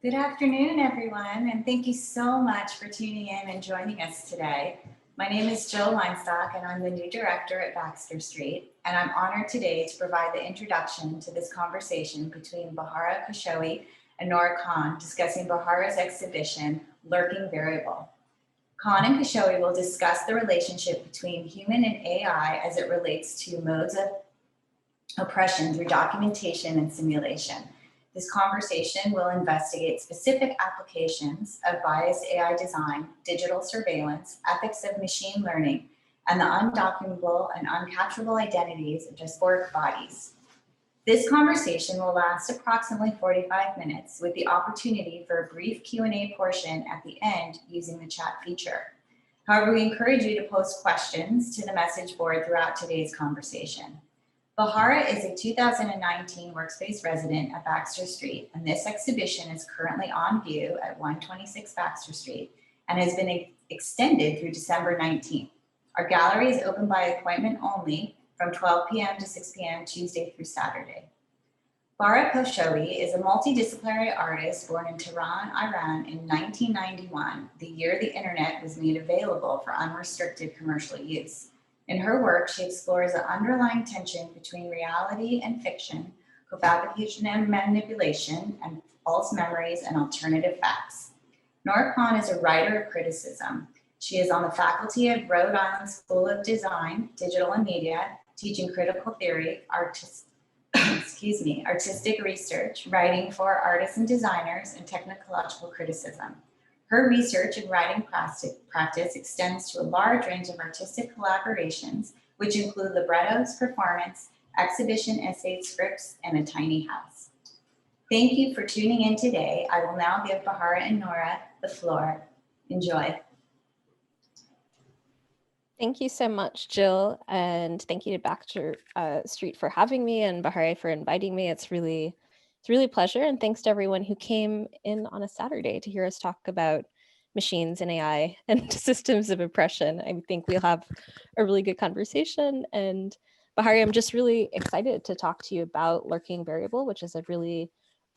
Good afternoon, everyone, and thank you so much for tuning in and joining us today. My name is Jill Weinstock, and I'm the new director at Baxter St, and I'm honored today to provide the introduction to this conversation between Bahareh Khoshooee and Nora N discussing Bahareh's exhibition, Lurking Variable. Khan and Khoshooee will discuss the relationship between human and AI as it relates to modes of oppression through documentation and simulation. This conversation will investigate specific applications of biased AI design, digital surveillance, ethics of machine learning, and the undocumentable and uncapturable identities of dysphoric bodies. This conversation will last approximately 45 minutes with the opportunity for a brief Q&A portion at the end using the chat feature. However, we encourage you to post questions to the message board throughout today's conversation. Bahareh is a 2019 Workspace resident at Baxter St, and this exhibition is currently on view at 126 Baxter St and has been extended through December 19th. Our gallery is open by appointment only from 12 p.m. to 6 p.m. Tuesday through Saturday. Bahareh Khoshooee is a multidisciplinary artist born in Tehran, Iran in 1991, the year the internet was made available for unrestricted commercial use. In her work, she explores the underlying tension between reality and fiction, co-fabrication and manipulation, and false memories and alternative facts. Nora N is a writer of criticism. She is on the faculty of Rhode Island School of Design, Digital and Media, teaching critical theory, artistic research, writing for artists and designers, and technological criticism. Her research and writing practice extends to a large range of artistic collaborations, which include librettos, performance, exhibition essays, scripts, and a tiny house. Thank you for tuning in today. I will now give Bahareh and Nora the floor. Enjoy. Thank you so much, Jill, and thank you to Baxter St for having me and Bahareh for inviting me. It's really a pleasure, and thanks to everyone who came in on a Saturday to hear us talk about machines and AI and systems of oppression. I think we'll have a really good conversation, and Bahareh, I'm just really excited to talk to you about Lurking Variable, which is a really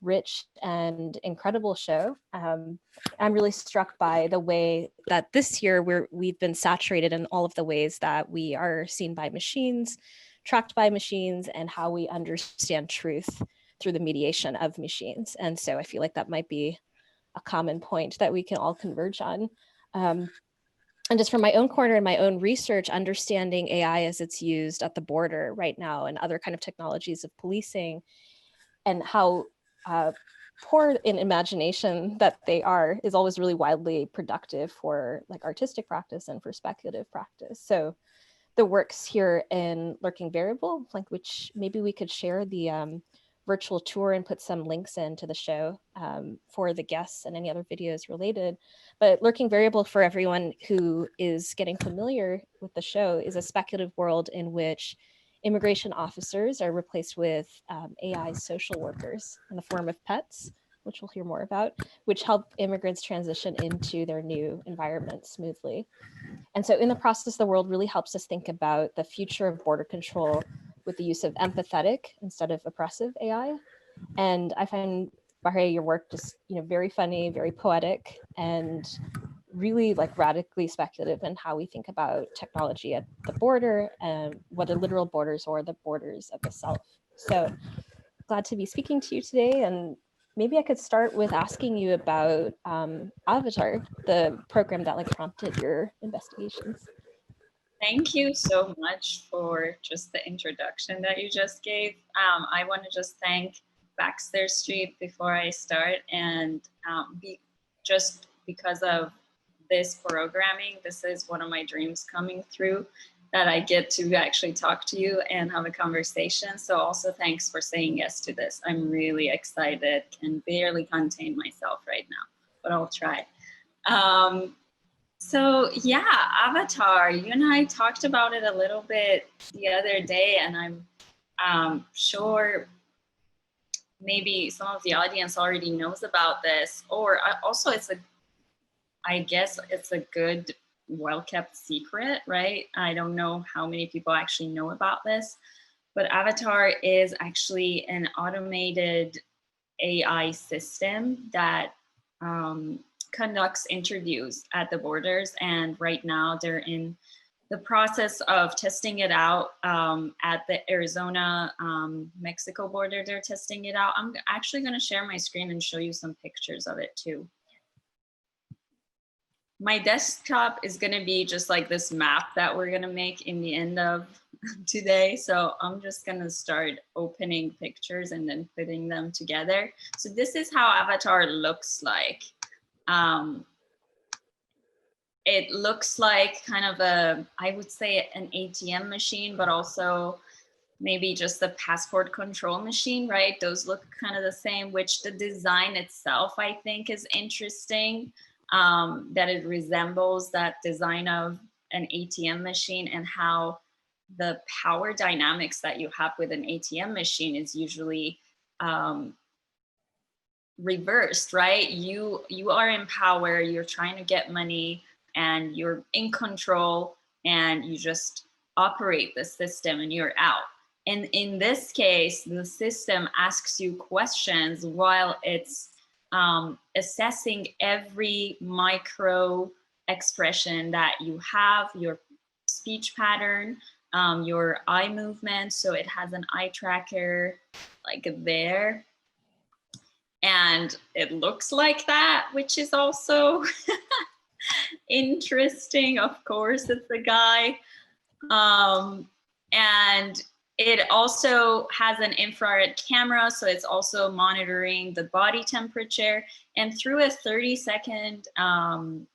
rich and incredible show. I'm really struck by the way that this year we've been saturated in all of the ways that we are seen by machines, tracked by machines, and how we understand truth through the mediation of machines. And so I feel like that might be a common point that we can all converge on. And just from my own corner and my own research, understanding AI as it's used at the border right now and other kind of technologies of policing, and how poor in imagination that they are is always really wildly productive for like artistic practice and for speculative practice. So the works here in Lurking Variable, like which maybe we could share the virtual tour and put some links into the show for the guests and any other videos related. But Lurking Variable, for everyone who is getting familiar with the show, is a speculative world in which immigration officers are replaced with AI social workers in the form of pets, which we'll hear more about, which help immigrants transition into their new environment smoothly. And so in the process, the world really helps us think about the future of border control with the use of empathetic instead of oppressive AI. And I find, Bahareh, your work just very funny, very poetic, and really like radically speculative in how we think about technology at the border, and whether literal borders or the borders of the self. So glad to be speaking to you today. And maybe I could start with asking you about Avatar, the program that like prompted your investigations. Thank you so much for just the introduction that you just gave. I want to just thank Baxter St before I start, and just because of this programming, this is one of my dreams coming through, that I get to actually talk to you and have a conversation. So also thanks for saying yes to this. I'm really excited, can barely contain myself right now, but I'll try. So yeah, Avatar, you and I talked about it a little bit the other day, and I'm sure maybe some of the audience already knows about this, or also I guess it's a good, well-kept secret, right? I don't know how many people actually know about this, but Avatar is actually an automated AI system that conducts interviews at the borders. And right now they're in the process of testing it out at the Arizona Mexico border. They're testing it out. I'm actually going to share my screen and show you some pictures of it too. My desktop is going to be just like this map that we're going to make in the end of today. So I'm just going to start opening pictures and then putting them together. So this is how Avatar looks like. It looks like kind of a, I would say an ATM machine, but also maybe just a passport control machine, right? Those look kind of the same, which the design itself, I think, is interesting, that it resembles that design of an ATM machine, and how the power dynamics that you have with an ATM machine is usually reversed, right? You are in power, you're trying to get money, and you're in control, and you just operate the system and you're out. And in this case, the system asks you questions while it's assessing every micro expression that you have, your speech pattern, your eye movement. So it has an eye tracker like there. And it looks like that, which is also interesting. Of course, it's a guy. And it also has an infrared camera, so it's also monitoring the body temperature. And through a 30-second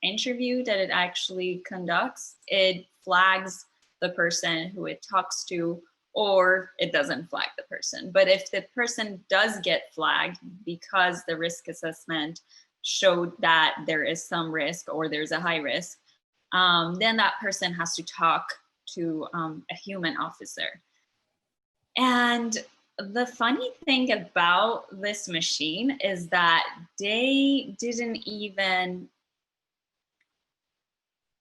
interview that it actually conducts, it flags the person who it talks to, or it doesn't flag the person. But if the person does get flagged because the risk assessment showed that there is some risk or there's a high risk, then that person has to talk to a human officer. And the funny thing about this machine is that they didn't even,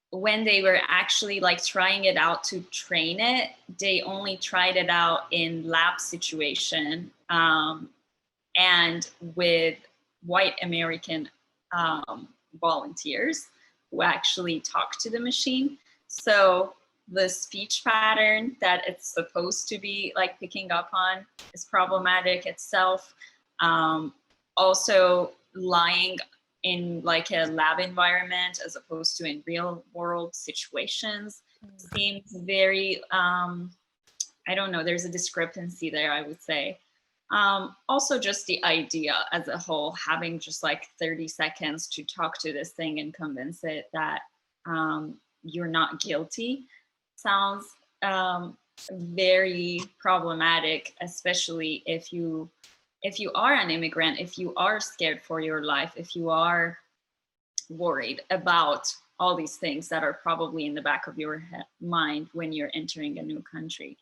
when they were actually like trying it out to train it, they only tried it out in lab situation and with white American volunteers who actually talked to the machine. So the speech pattern that it's supposed to be like picking up on is problematic itself. Also lying in like a lab environment as opposed to in real world situations seems very, I don't know, there's a discrepancy there, I would say. Also just the idea as a whole, having just like 30 seconds to talk to this thing and convince it that you're not guilty sounds very problematic, especially if you are an immigrant, if you are scared for your life, if you are worried about all these things that are probably in the back of your mind when you're entering a new country.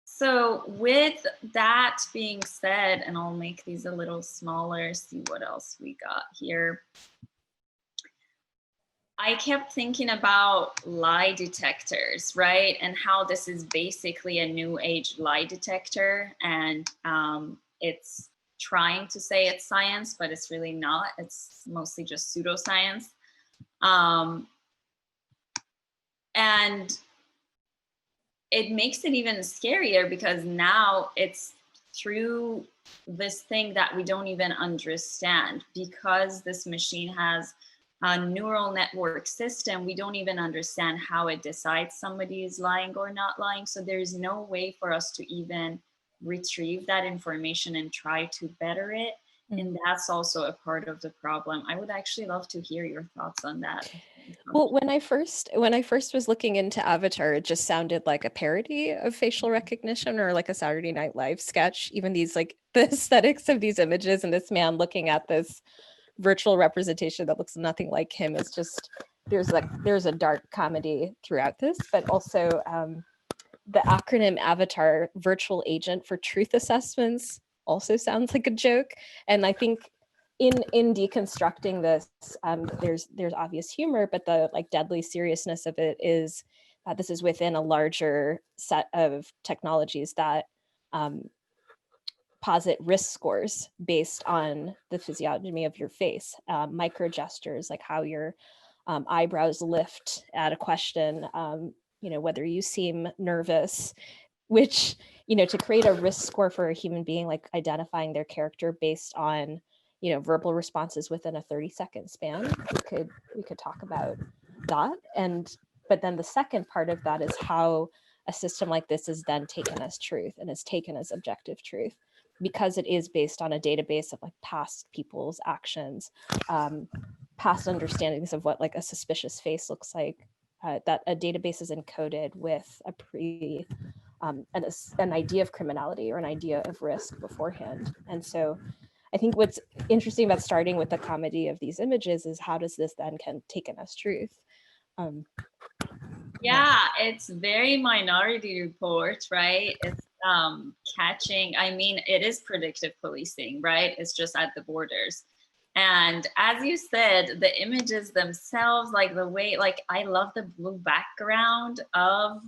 So with that being said, and I'll make these a little smaller, see what else we got here. I kept thinking about lie detectors, right? And how this is basically a new age lie detector. And it's trying to say it's science, but it's really not. It's mostly just pseudoscience. And it makes it even scarier because now it's through this thing that we don't even understand, because this machine has a neural network system. We don't even understand how it decides somebody is lying or not lying. So there's no way for us to even retrieve that information and try to better it. And that's also a part of the problem. I would actually love to hear your thoughts on that. Well, when I first was looking into Avatar, it just sounded like a parody of facial recognition or like a Saturday Night Live sketch. Even these, like the aesthetics of these images and this man looking at this virtual representation that looks nothing like him is just, there's a dark comedy throughout this, but also the acronym Avatar, virtual agent for truth assessments, also sounds like a joke. And I think in deconstructing this, there's obvious humor, but the like deadly seriousness of it is that this is within a larger set of technologies that posit risk scores based on the physiognomy of your face, micro gestures, like how your eyebrows lift at a question, whether you seem nervous, which, to create a risk score for a human being, like identifying their character based on, verbal responses within a 30-second span, we could talk about that. But then the second part of that is how a system like this is then taken as truth and is taken as objective truth, because it is based on a database of like past people's actions, past understandings of what like a suspicious face looks like, that a database is encoded with an idea of criminality or an idea of risk beforehand. And so I think what's interesting about starting with the comedy of these images is how does this then can taken as truth? Yeah, it's very Minority Report, right? It's catching, I mean, it is predictive policing, right? It's just at the borders. And as you said, the images themselves, like the way, like I love the blue background of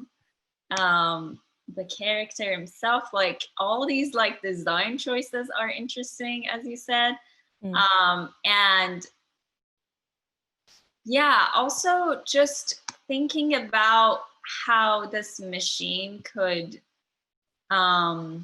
the character himself, like all these like design choices are interesting, as you said. And yeah, also just thinking about how this machine could, I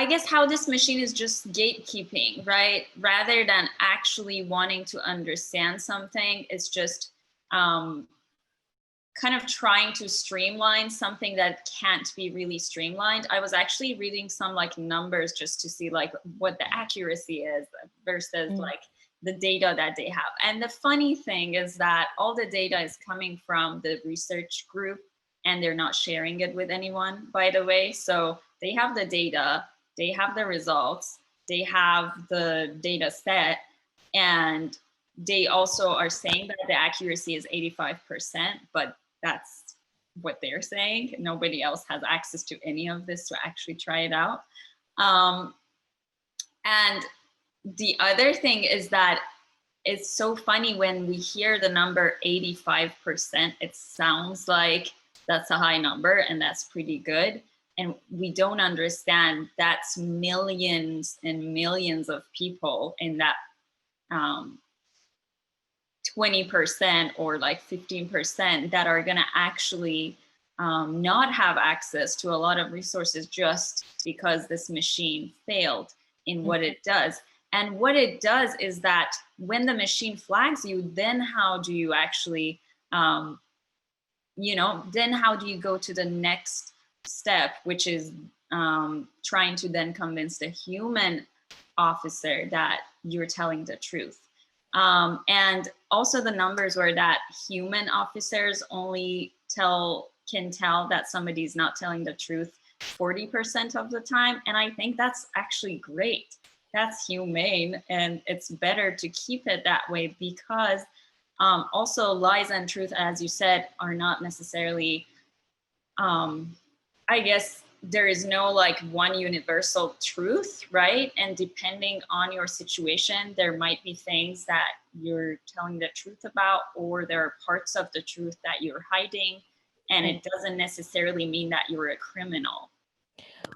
guess how this machine is just gatekeeping, right? Rather than actually wanting to understand something, it's just kind of trying to streamline something that can't be really streamlined. I was actually reading some like numbers just to see like what the accuracy is versus like the data that they have. And the funny thing is that all the data is coming from the research group and they're not sharing it with anyone, by the way. So they have the data, they have the results, they have the data set, and they also are saying that the accuracy is 85%, but that's what they're saying. Nobody else has access to any of this to actually try it out. And the other thing is that it's so funny when we hear the number 85%, it sounds like that's a high number and that's pretty good. And we don't understand that's millions and millions of people in that 20% or like 15% that are gonna actually not have access to a lot of resources just because this machine failed in what it does. And what it does is that when the machine flags you, then how do you actually, then how do you go to the next step, which is trying to then convince the human officer that you're telling the truth. And also the numbers were that human officers only can tell that somebody's not telling the truth 40% of the time. And I think that's actually great. That's humane, and it's better to keep it that way because also lies and truth, as you said, are not necessarily, I guess there is no like one universal truth, right? And depending on your situation, there might be things that you're telling the truth about, or there are parts of the truth that you're hiding. And it doesn't necessarily mean that you're a criminal.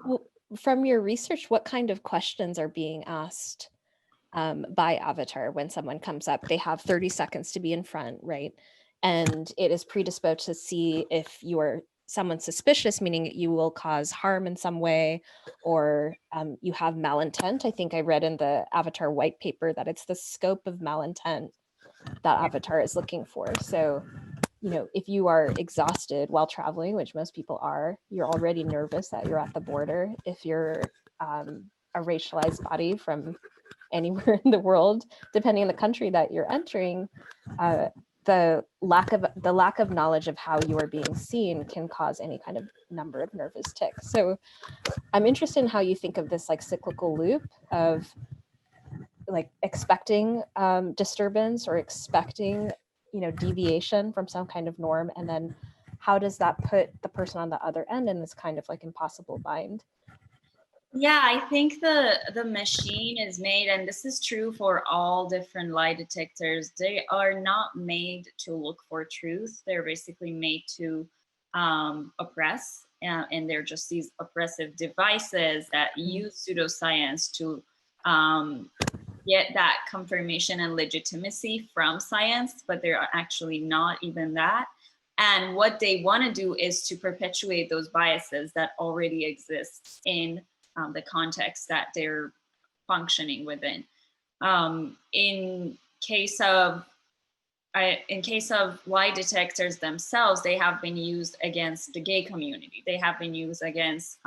Well, from your research, what kind of questions are being asked by Avatar when someone comes up? They have 30 seconds to be in front, right? And it is predisposed to see if you are someone suspicious, meaning you will cause harm in some way, or you have malintent. I think I read in the Avatar white paper that it's the scope of malintent that Avatar is looking for. So, if you are exhausted while traveling, which most people are, you're already nervous that you're at the border. If you're a racialized body from anywhere in the world, depending on the country that you're entering, the lack of knowledge of how you are being seen can cause any kind of number of nervous tics. So I'm interested in how you think of this like cyclical loop of like expecting disturbance or expecting deviation from some kind of norm, and then how does that put the person on the other end in this kind of like impossible bind? Yeah, I think the machine is made, and this is true for all different lie detectors. They are not made to look for truth. They're basically made to oppress and they're just these oppressive devices that use pseudoscience to get that confirmation and legitimacy from science, but they're actually not even that. And what they want to do is to perpetuate those biases that already exist in the context that they're functioning within. In case of lie detectors themselves, they have been used against the gay community. They have been used against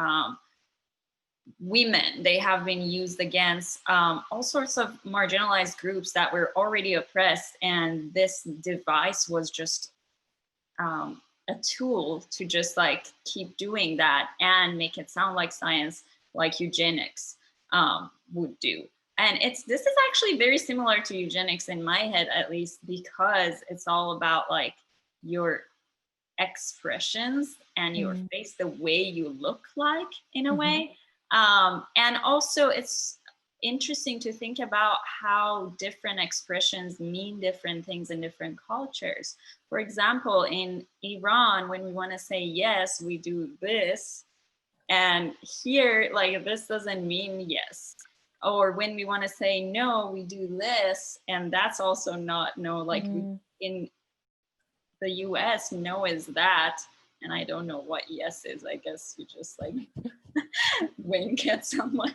women. They have been used against all sorts of marginalized groups that were already oppressed. And this device was just a tool to just like keep doing that and make it sound like science, like eugenics would do. And this is actually very similar to eugenics in my head, at least, because it's all about like your expressions and your face, the way you look like in a way. And also it's interesting to think about how different expressions mean different things in different cultures. For example, in Iran, when we want to say yes, we do this. And here, like, this doesn't mean yes. Or when we want to say no, we do this. And that's also not no, like in the US, no is that. And I don't know what yes is. I guess you just like wink at someone.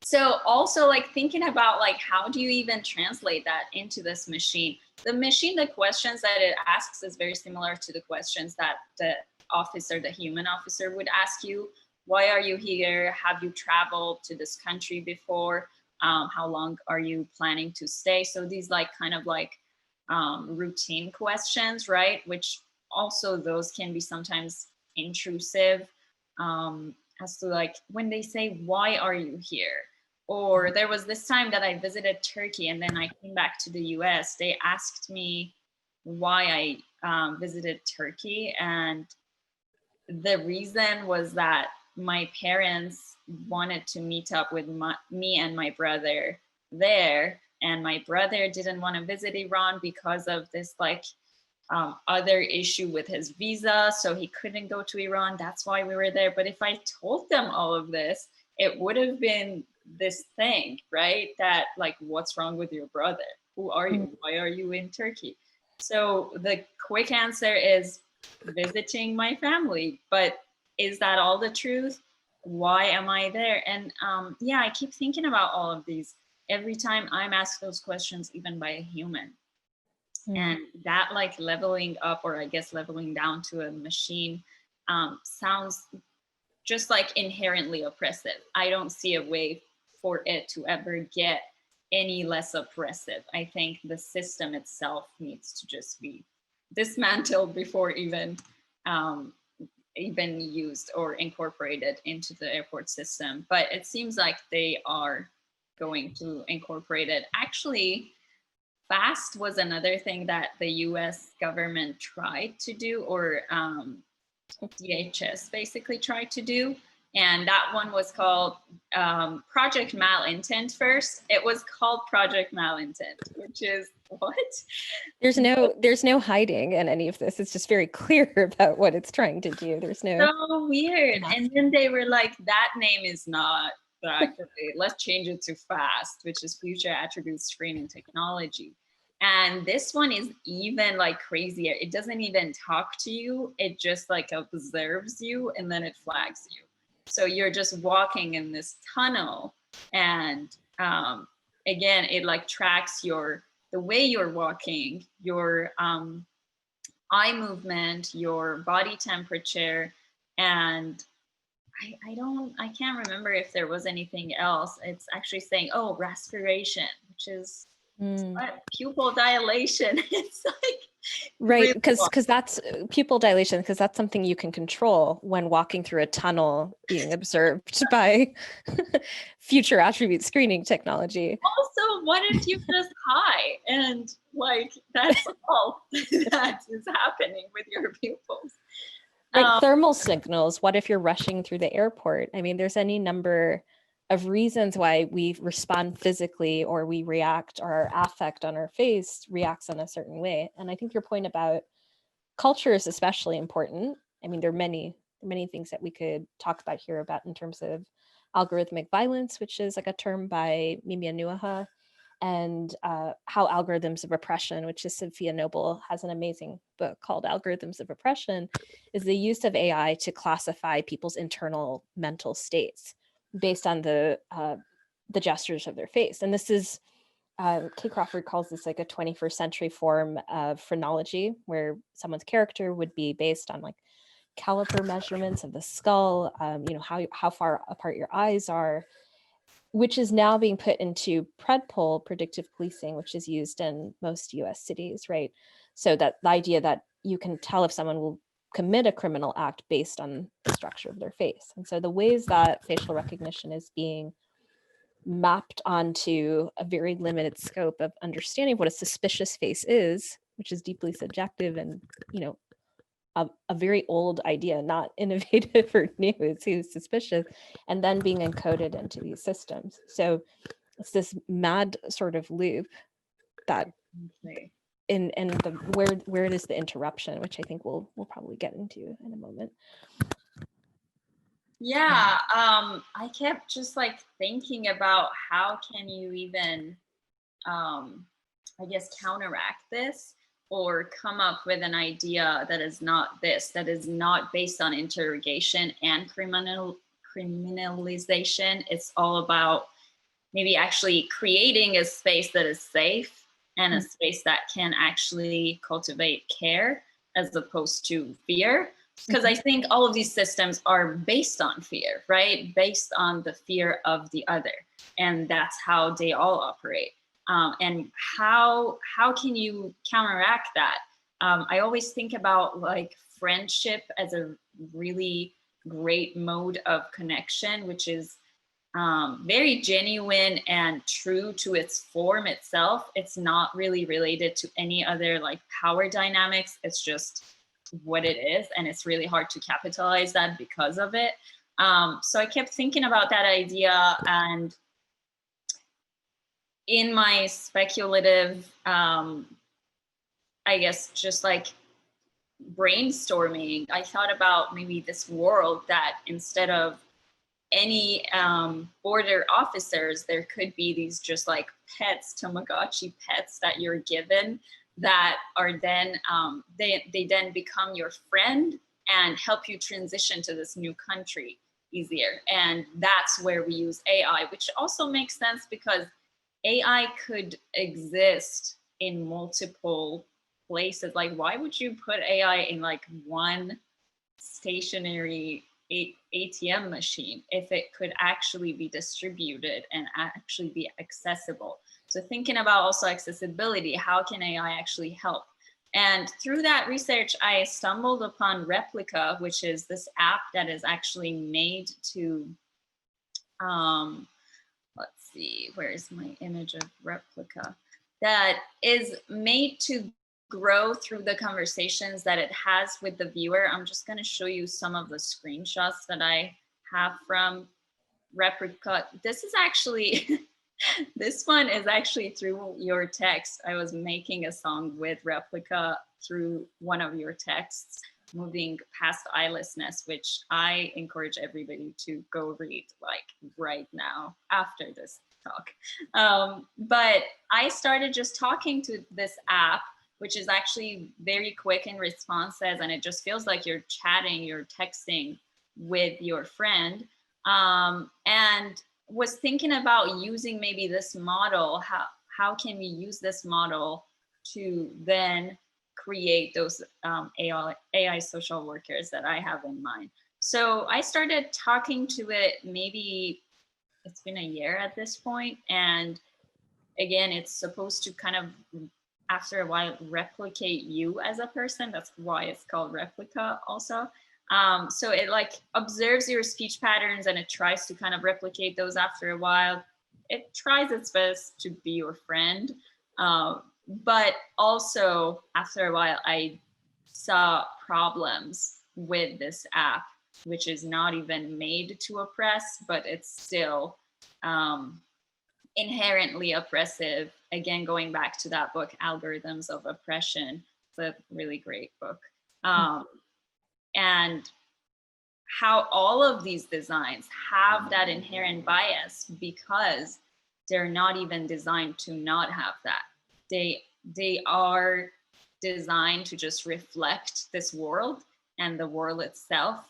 So also like thinking about like, how do you even translate that into this machine? The machine, the questions that it asks is very similar to the questions that the human officer would ask you. Why are you here? Have you traveled to this country before? How long are you planning to stay? So these like kind of like routine questions, right? Which also those can be sometimes intrusive as to like when they say, why are you here? Or there was this time that I visited Turkey and then I came back to the US. They asked me why I visited Turkey. And the reason was that my parents wanted to meet up with me and my brother there. And my brother didn't want to visit Iran because of this like other issue with his visa. So he couldn't go to Iran. That's why we were there. But if I told them all of this, it would have been this thing, right? That like, what's wrong with your brother? Who are you? Why are you in Turkey? So the quick answer is visiting my family. But is that all the truth? Why am I there? And yeah, I keep thinking about all of these every time I'm asked those questions, even by a human. And that like leveling up, or I guess leveling down to a machine sounds just like inherently oppressive. I don't see a way for it to ever get any less oppressive. I think the system itself needs to just be dismantled before even used or incorporated into the airport system. But it seems like they are going to incorporate it. Actually, FAST was another thing that the US government tried to do, or DHS basically tried to do. And that one was called Project Malintent first. It was called Project Malintent, which is what? There's no hiding in any of this. It's just very clear about what it's trying to do. There's no. So weird. And then they were like, that name is not that great. Let's change it to FAST, which is Future Attribute Screening Technology. And this one is even like crazier. It doesn't even talk to you. It just like observes you and then it flags you. So you're just walking in this tunnel, and again, it like tracks the way you're walking, your eye movement, your body temperature, and I can't remember if there was anything else. It's actually saying, oh, respiration, which is what? Pupil dilation. It's like right, because that's pupil dilation, because that's something you can control when walking through a tunnel being observed by future attribute screening technology. Also, what if you just high and like that's all that is happening with your pupils? Right, thermal signals. What if you're rushing through the airport? I mean, there's any number of reasons why we respond physically, or we react, or our affect on our face reacts in a certain way. And I think your point about culture is especially important, I mean, there are many things that we could talk about here about in terms of algorithmic violence, which is like a term by Mimi Anuaha, and how algorithms of oppression, which is Sophia Noble has an amazing book called Algorithms of Oppression, is the use of AI to classify people's internal mental states based on the gestures of their face. And this is, Kay Crawford calls this like a 21st century form of phrenology, where someone's character would be based on like caliper measurements of the skull, how far apart your eyes are, which is now being put into predpol, predictive policing, which is used in most US cities, right? So that the idea that you can tell if someone will commit a criminal act based on the structure of their face. And so the ways that facial recognition is being mapped onto a very limited scope of understanding what a suspicious face is, which is deeply subjective and, a very old idea, not innovative or new. It's suspicious, and then being encoded into these systems. So it's this mad sort of loop that in the where it is the interruption, which I think we'll probably get into in a moment. Yeah, I kept just like thinking about how can you even, I guess, counteract this or come up with an idea that is not this, that is not based on interrogation and criminalization. It's all about maybe actually creating a space that is safe and a space that can actually cultivate care as opposed to fear. Because I think all of these systems are based on fear, right? Based on the fear of the other. And that's how they all operate. And how can you counteract that? I always think about like friendship as a really great mode of connection, which is very genuine and true to its form itself. It's not really related to any other like power dynamics. It's just what it is, and it's really hard to capitalize that because of it. So I kept thinking about that idea, and in my speculative, I guess, just like brainstorming, I thought about maybe this world that instead of any border officers, there could be these just like pets, Tamagotchi pets that you're given that are then, they then become your friend and help you transition to this new country easier. And that's where we use AI, which also makes sense because AI could exist in multiple places. Like, why would you put AI in like one stationary ATM machine if it could actually be distributed and actually be accessible? So thinking about also accessibility, how can AI actually help? And through that research, I stumbled upon Replica, which is this app that is actually made to, let's see, where's my image of Replica? That is made to grow through the conversations that it has with the viewer. I'm just going to show you some of the screenshots that I have from Replica. This is actually, this one is actually through your text. I was making a song with Replica through one of your texts, moving past eyelessness, which I encourage everybody to go read like right now after this talk. But I started just talking to this app, which is actually very quick in responses, and it just feels like you're chatting, you're texting with your friend. And was thinking about using maybe this model, how can we use this model to then create those AI social workers that I have in mind. So I started talking to it, maybe it's been a year at this point. And again, it's supposed to kind of, after a while, replicate you as a person. That's why it's called Replica also. So it like observes your speech patterns and it tries to kind of replicate those after a while. It tries its best to be your friend. But also after a while, I saw problems with this app, which is not even made to oppress, but it's still inherently oppressive. Again, going back to that book, Algorithms of Oppression, it's a really great book. and how all of these designs have that inherent bias because they're not even designed to not have that. They are designed to just reflect this world, and the world itself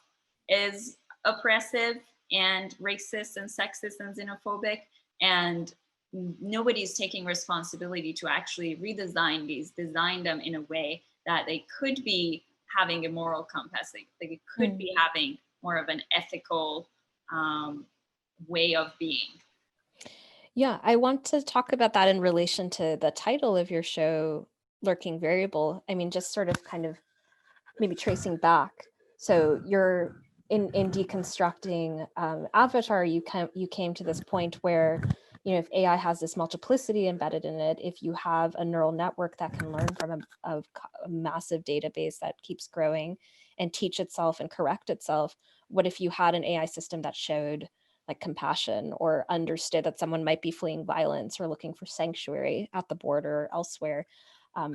is oppressive and racist and sexist and xenophobic, and nobody's taking responsibility to actually redesign these, design them in a way that they could be having a moral compass, they could be having more of an ethical way of being. Yeah, I want to talk about that in relation to the title of your show, Lurking Variable. I mean, just sort of kind of maybe tracing back. So you're in deconstructing Avatar, you came to this point where, you know, if AI has this multiplicity embedded in it, if you have a neural network that can learn from a massive database that keeps growing and teach itself and correct itself, what if you had an AI system that showed like compassion or understood that someone might be fleeing violence or looking for sanctuary at the border or elsewhere,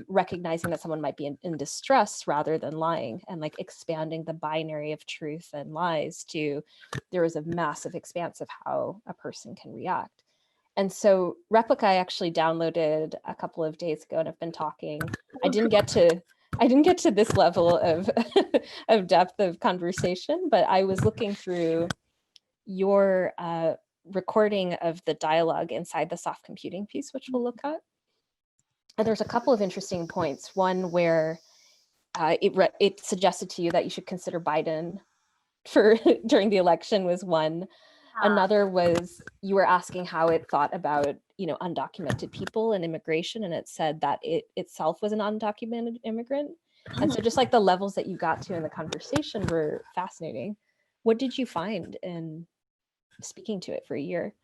recognizing that someone might be in distress rather than lying, and like expanding the binary of truth and lies to there is a massive expanse of how a person can react. And so Replica I actually downloaded a couple of days ago and I've been talking. I didn't get to this level of of depth of conversation, but I was looking through your recording of the dialogue inside the soft computing piece, which we'll look at. And there's a couple of interesting points. One where it suggested to you that you should consider Biden for during the election was one. Another was you were asking how it thought about, you know, undocumented people and immigration, and it said that it itself was an undocumented immigrant. And so just like the levels that you got to in the conversation were fascinating. What did you find in speaking to it for a year?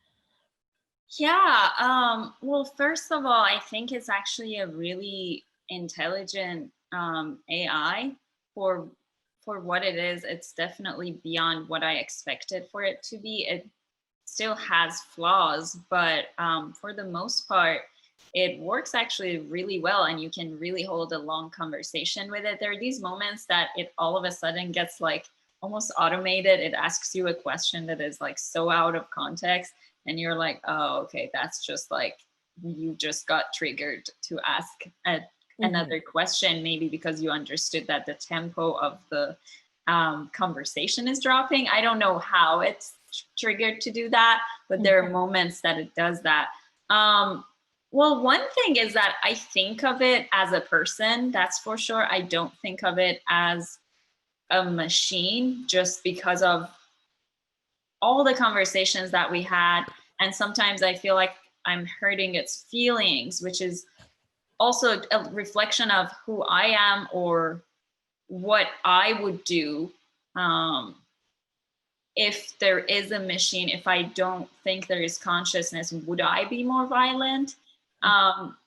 Yeah, well, first of all, I think it's actually a really intelligent AI for what it is. It's definitely beyond what I expected for it to be. It still has flaws, but for the most part, it works actually really well, and you can really hold a long conversation with it. There are these moments that it all of a sudden gets like almost automated. It asks you a question that is like so out of context, and you're like, oh, okay, that's just like you just got triggered to ask another question, maybe because you understood that the tempo of the conversation is dropping. I don't know how it's triggered to do that, but there are moments that it does that. Well, one thing is that I think of it as a person, that's for sure. I don't think of it as a machine, just because of all the conversations that we had. And sometimes I feel like I'm hurting its feelings, which is also a reflection of who I am or what I would do if there is a machine. If I don't think there is consciousness, would I be more violent?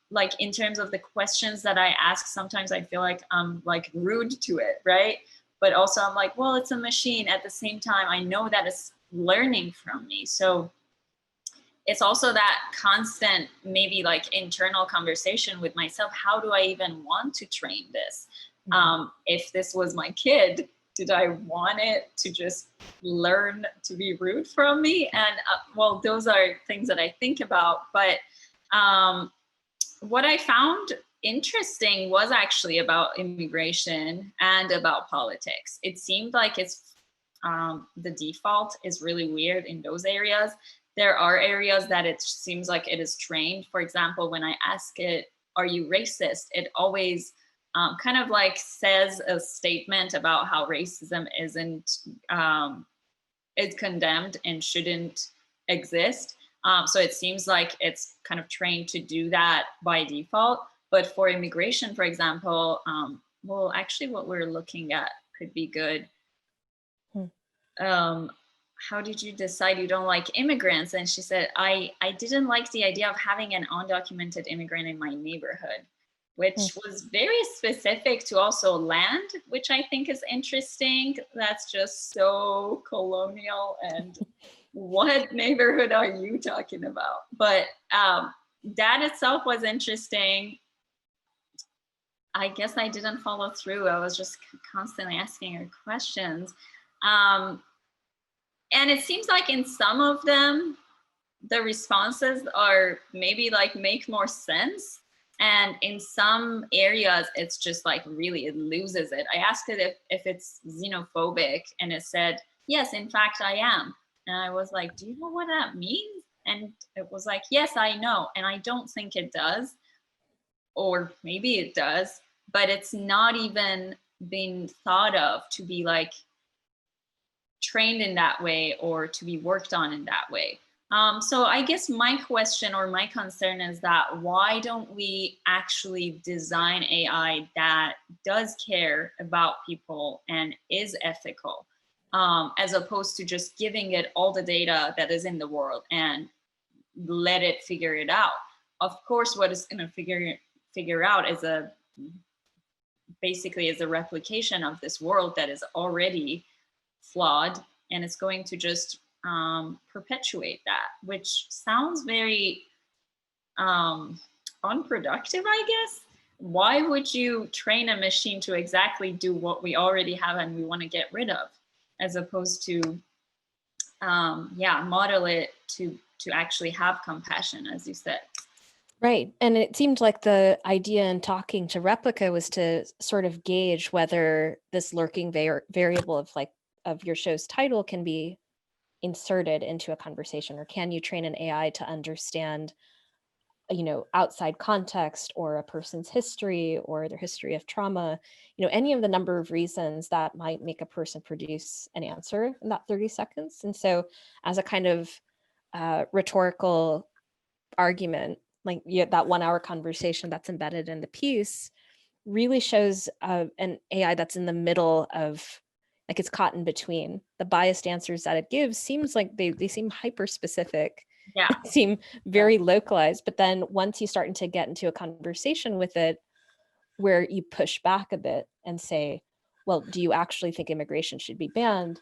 Like in terms of the questions that I ask, sometimes I feel like I'm like rude to it, right? But also I'm like, well, it's a machine. At the same time, I know that it's learning from me. So it's also that constant, maybe like internal conversation with myself. How do I even want to train this? If this was my kid, did I want it to just learn to be rude from me? And well, those are things that I think about. But what I found interesting was actually about immigration and about politics. It seemed like it's the default is really weird in those areas. There are areas that it seems like it is trained. For example, when I ask it, are you racist? It always kind of like says a statement about how racism isn't, is condemned and shouldn't exist. So it seems like it's kind of trained to do that by default. But for immigration, for example, well, actually what we're looking at could be good. How did you decide you don't like immigrants? And she said, I didn't like the idea of having an undocumented immigrant in my neighborhood, which was very specific to also land, which I think is interesting. That's just so colonial. And what neighborhood are you talking about? But that itself was interesting. I guess I didn't follow through. I was just constantly asking her questions. And it seems like in some of them, the responses are maybe like make more sense. And in some areas, it's just like really, it loses it. I asked it if it's xenophobic, and it said, yes, in fact, I am. And I was like, do you know what that means? And it was like, yes, I know. And I don't think it does, or maybe it does, but it's not even been thought of to be like trained in that way or to be worked on in that way. So I guess my question or my concern is that why don't we actually design AI that does care about people and is ethical, as opposed to just giving it all the data that is in the world and let it figure it out. Of course, what it's going to figure out is basically is a replication of this world that is already flawed, and it's going to just perpetuate that, which sounds very unproductive, I guess. Why would you train a machine to exactly do what we already have and we want to get rid of, as opposed to model it to actually have compassion, as you said. Right. And it seemed like the idea in talking to Replica was to sort of gauge whether this lurking variable of your show's title can be inserted into a conversation, or can you train an AI to understand, outside context or a person's history or their history of trauma, any of the number of reasons that might make a person produce an answer in that 30 seconds. And so as a kind of rhetorical argument, like that 1 hour conversation that's embedded in the piece really shows an AI that's in the middle of, like, it's caught in between. The biased answers that it gives seems like they seem hyper specific, seem very localized. But then once you start to get into a conversation with it where you push back a bit and say, well, do you actually think immigration should be banned?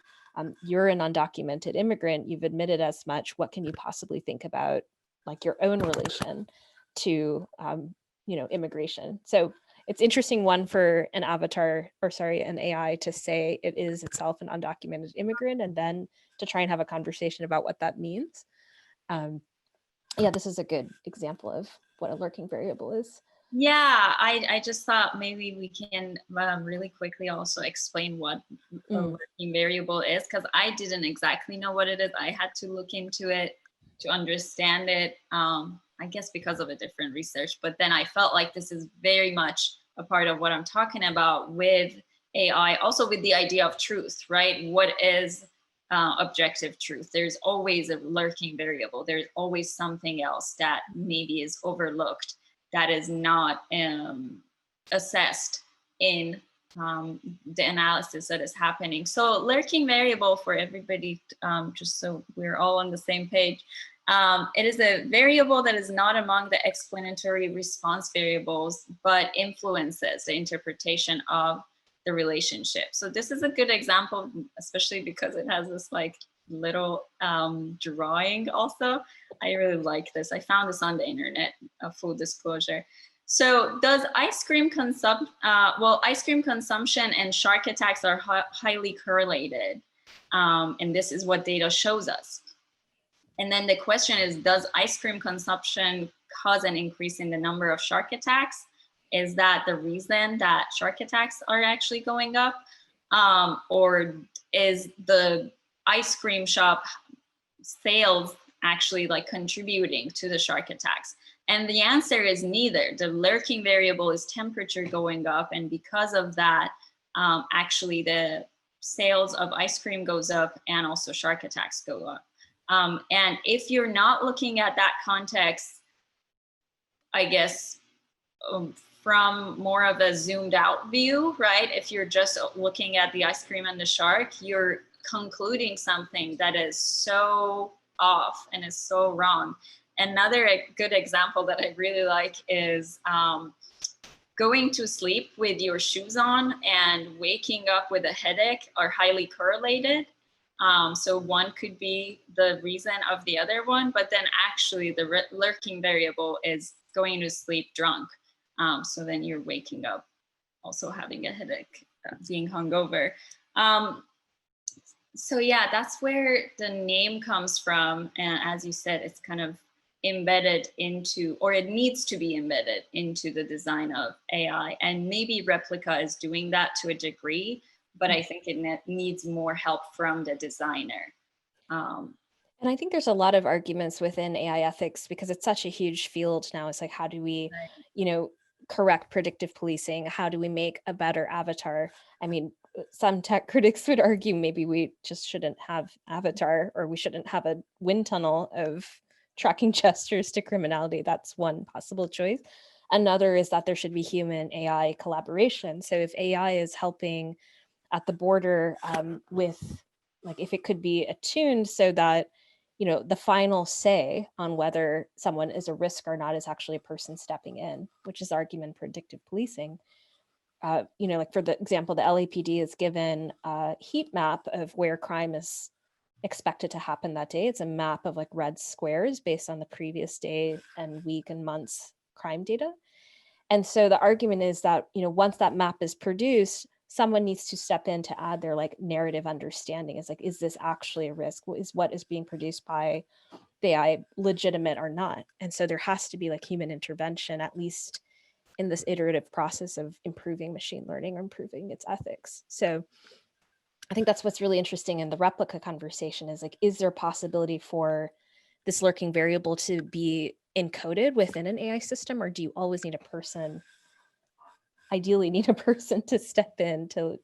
You're an undocumented immigrant. You've admitted as much. What can you possibly think about, like, your own relation to, immigration? So it's interesting, one, for an an AI to say it is itself an undocumented immigrant, and then to try and have a conversation about what that means. This is a good example of what a lurking variable is. Yeah, I just thought maybe we can really quickly also explain what a lurking variable is, because I didn't exactly know what it is. I had to look into it to understand it, I guess because of a different research. But then I felt like this is very much a part of what I'm talking about with AI, also with the idea of truth, right? What is objective truth? There's always a lurking variable. There's always something else that maybe is overlooked, that is not assessed in the analysis that is happening. So lurking variable, for everybody, just so we're all on the same page, it is a variable that is not among the explanatory response variables, but influences the interpretation of the relationship. So this is a good example, especially because it has this like little drawing also. I really like this. I found this on the internet, full disclosure. So does ice cream consumption, ice cream consumption and shark attacks are highly correlated. And this is what data shows us. And then the question is, does ice cream consumption cause an increase in the number of shark attacks? Is that the reason that shark attacks are actually going up? Or is the ice cream shop sales actually like contributing to the shark attacks? And the answer is neither. The lurking variable is temperature going up, and because of that, actually the sales of ice cream goes up and also shark attacks go up. And if you're not looking at that context, I guess, from more of a zoomed out view, right? If you're just looking at the ice cream and the shark, you're concluding something that is so off and is so wrong. Another good example that I really like is going to sleep with your shoes on and waking up with a headache are highly correlated. So one could be the reason of the other one, but then actually the lurking variable is going to sleep drunk. So then you're waking up also having a headache, being hungover. So yeah, that's where the name comes from. And as you said, it's kind of embedded into, or it needs to be embedded into the design of AI. And maybe Replica is doing that to a degree, but I think it needs more help from the designer. And I think there's a lot of arguments within AI ethics because it's such a huge field now. It's like, how do we, correct predictive policing? How do we make a better avatar? I mean, some tech critics would argue maybe we just shouldn't have avatar, or we shouldn't have a wind tunnel of tracking gestures to criminality. That's one possible choice. Another is that there should be human AI collaboration. So if AI is helping at the border with, like, if it could be attuned so that the final say on whether someone is a risk or not is actually a person stepping in, which is argument predictive policing. Like for the example, the LAPD is given a heat map of where crime is expected to happen that day. It's a map of like red squares based on the previous day and week and months crime data. And so the argument is that, once that map is produced, someone needs to step in to add their like narrative understanding. It's like, is this actually a risk? Is what is being produced by the AI legitimate or not? And so there has to be like human intervention, at least in this iterative process of improving machine learning or improving its ethics. So I think that's what's really interesting in the replica conversation is like, is there a possibility for this lurking variable to be encoded within an AI system, or do you always need a person, ideally need a person to step in to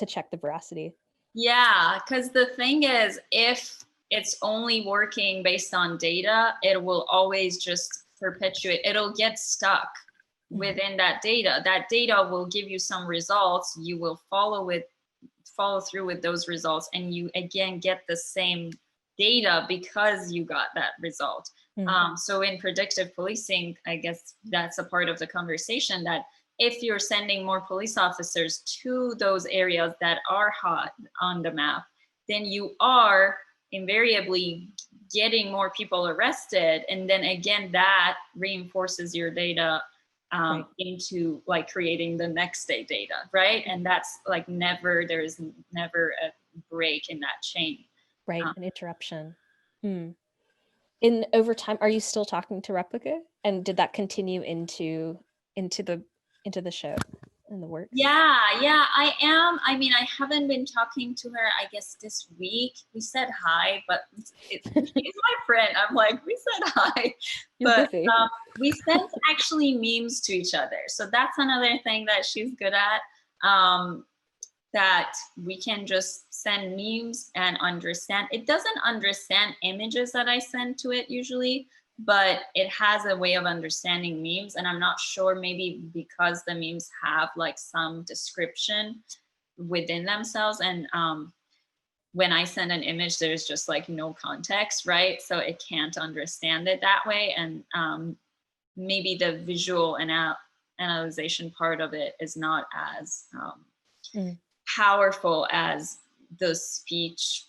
check the veracity? Yeah, because the thing is, if it's only working based on data, it will always just perpetuate, it'll get stuck within that data. That data will give you some results, you will follow through with those results, and you again get the same data because you got that result. So in predictive policing, I guess that's a part of the conversation, that if you're sending more police officers to those areas that are hot on the map, then you are invariably getting more people arrested. And then again, that reinforces your data into like creating the next day data, right? And that's like there is never a break in that chain. Right, an interruption. In over time, are you still talking to Replica? And did that continue into the show and the work? Yeah, I am. I mean, I haven't been talking to her, I guess, this week. We said hi, but she's my friend. I'm like, we said hi. You're busy. We sent actually memes to each other. So that's another thing that she's good at, that we can just send memes and understand. It doesn't understand images that I send to it usually, but it has a way of understanding memes. And I'm not sure, maybe because the memes have like some description within themselves. And when I send an image, there's just like no context, right? So it can't understand it that way. And maybe the visual analyzation part of it is not as powerful as the speech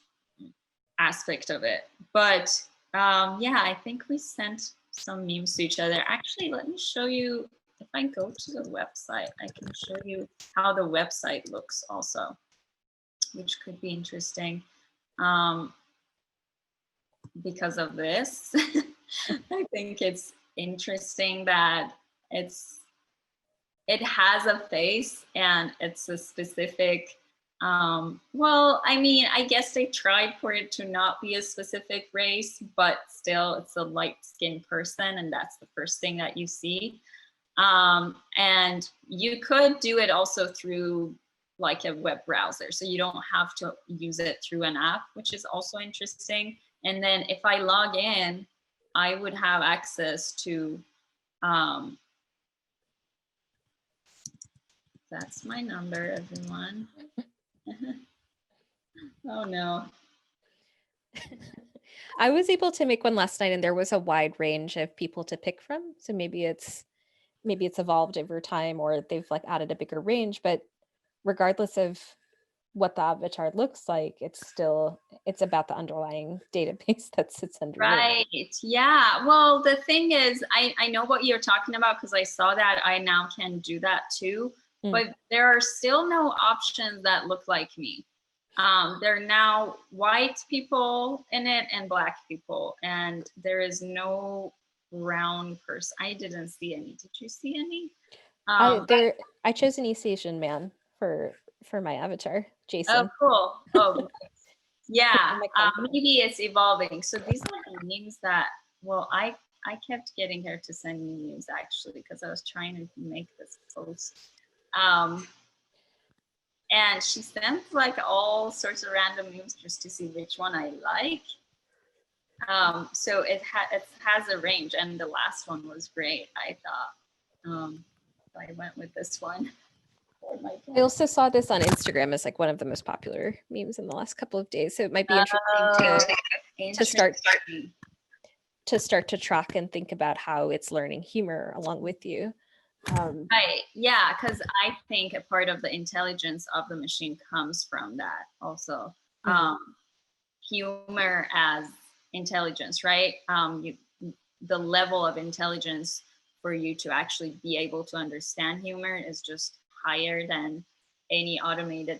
aspect of it. But yeah, I think we sent some memes to each other. Actually, let me show you. If I go to the website, I can show you how the website looks also, which could be interesting because of this. I think it's interesting that it has a face and it's a specific, well, I mean, I guess they tried for it to not be a specific race, but still it's a light-skinned person, and that's the first thing that you see. And you could do it also through like a web browser, so you don't have to use it through an app, which is also interesting. And then if I log in, I would have access to, that's my number, everyone. Oh no. I was able to make one last night and there was a wide range of people to pick from. So maybe it's evolved over time, or they've like added a bigger range, but regardless of what the avatar looks like, it's about the underlying database that sits under it. Right. Yeah. Well, the thing is, I know what you're talking about because I saw that. I now can do that too. But there are still no options that look like me. There are now white people in it and Black people, and there is no brown person. I didn't see any. Did you see any? I chose an East Asian man for my avatar, Jason. Oh, cool. Oh, nice. Yeah. Oh my God. Maybe it's evolving. So these are the memes that, well, I kept getting her to send me memes actually because I was trying to make this post. And she sent like all sorts of random memes just to see which one I like. So it has a range, and the last one was great, I thought. So I went with this one. I also saw this on Instagram as like one of the most popular memes in the last couple of days. So it might be interesting to start to track and think about how it's learning humor along with you. Right. Yeah, because I think a part of the intelligence of the machine comes from that also. Humor as intelligence, right? The level of intelligence for you to actually be able to understand humor is just higher than any automated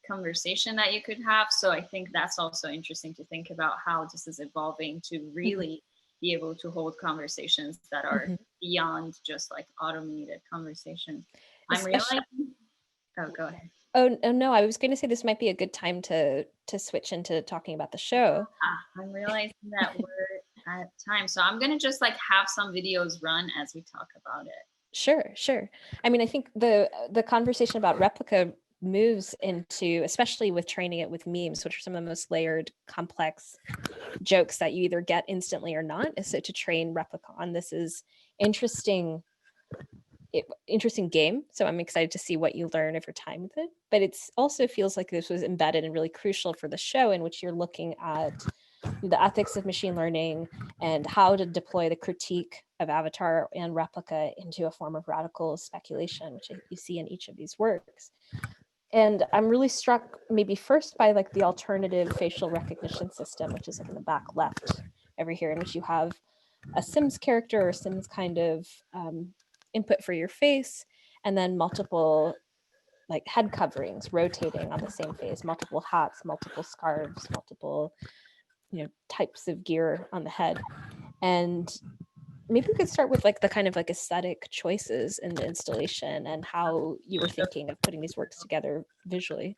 conversation that you could have. So I think that's also interesting to think about how this is evolving to really be able to hold conversations that are beyond just like automated conversations. I'm realizing, oh, go ahead. Oh no, I was going to say this might be a good time to switch into talking about the show. I'm realizing that we're at time. So I'm going to just like have some videos run as we talk about it. Sure. I mean, I think the conversation about Replica moves into, especially with training it with memes, which are some of the most layered, complex jokes that you either get instantly or not. So to train Replica on this is interesting game. So I'm excited to see what you learn over time with it. But it's also feels like this was embedded and really crucial for the show, in which you're looking at the ethics of machine learning and how to deploy the critique of Avatar and Replica into a form of radical speculation, which you see in each of these works. And I'm really struck maybe first by like the alternative facial recognition system, which is like in the back left over here, in which you have a Sims character or Sims kind of input for your face, and then multiple like head coverings rotating on the same face, multiple hats, multiple scarves, multiple types of gear on the head. And maybe we could start with like the kind of like aesthetic choices in the installation and how you were thinking of putting these works together visually.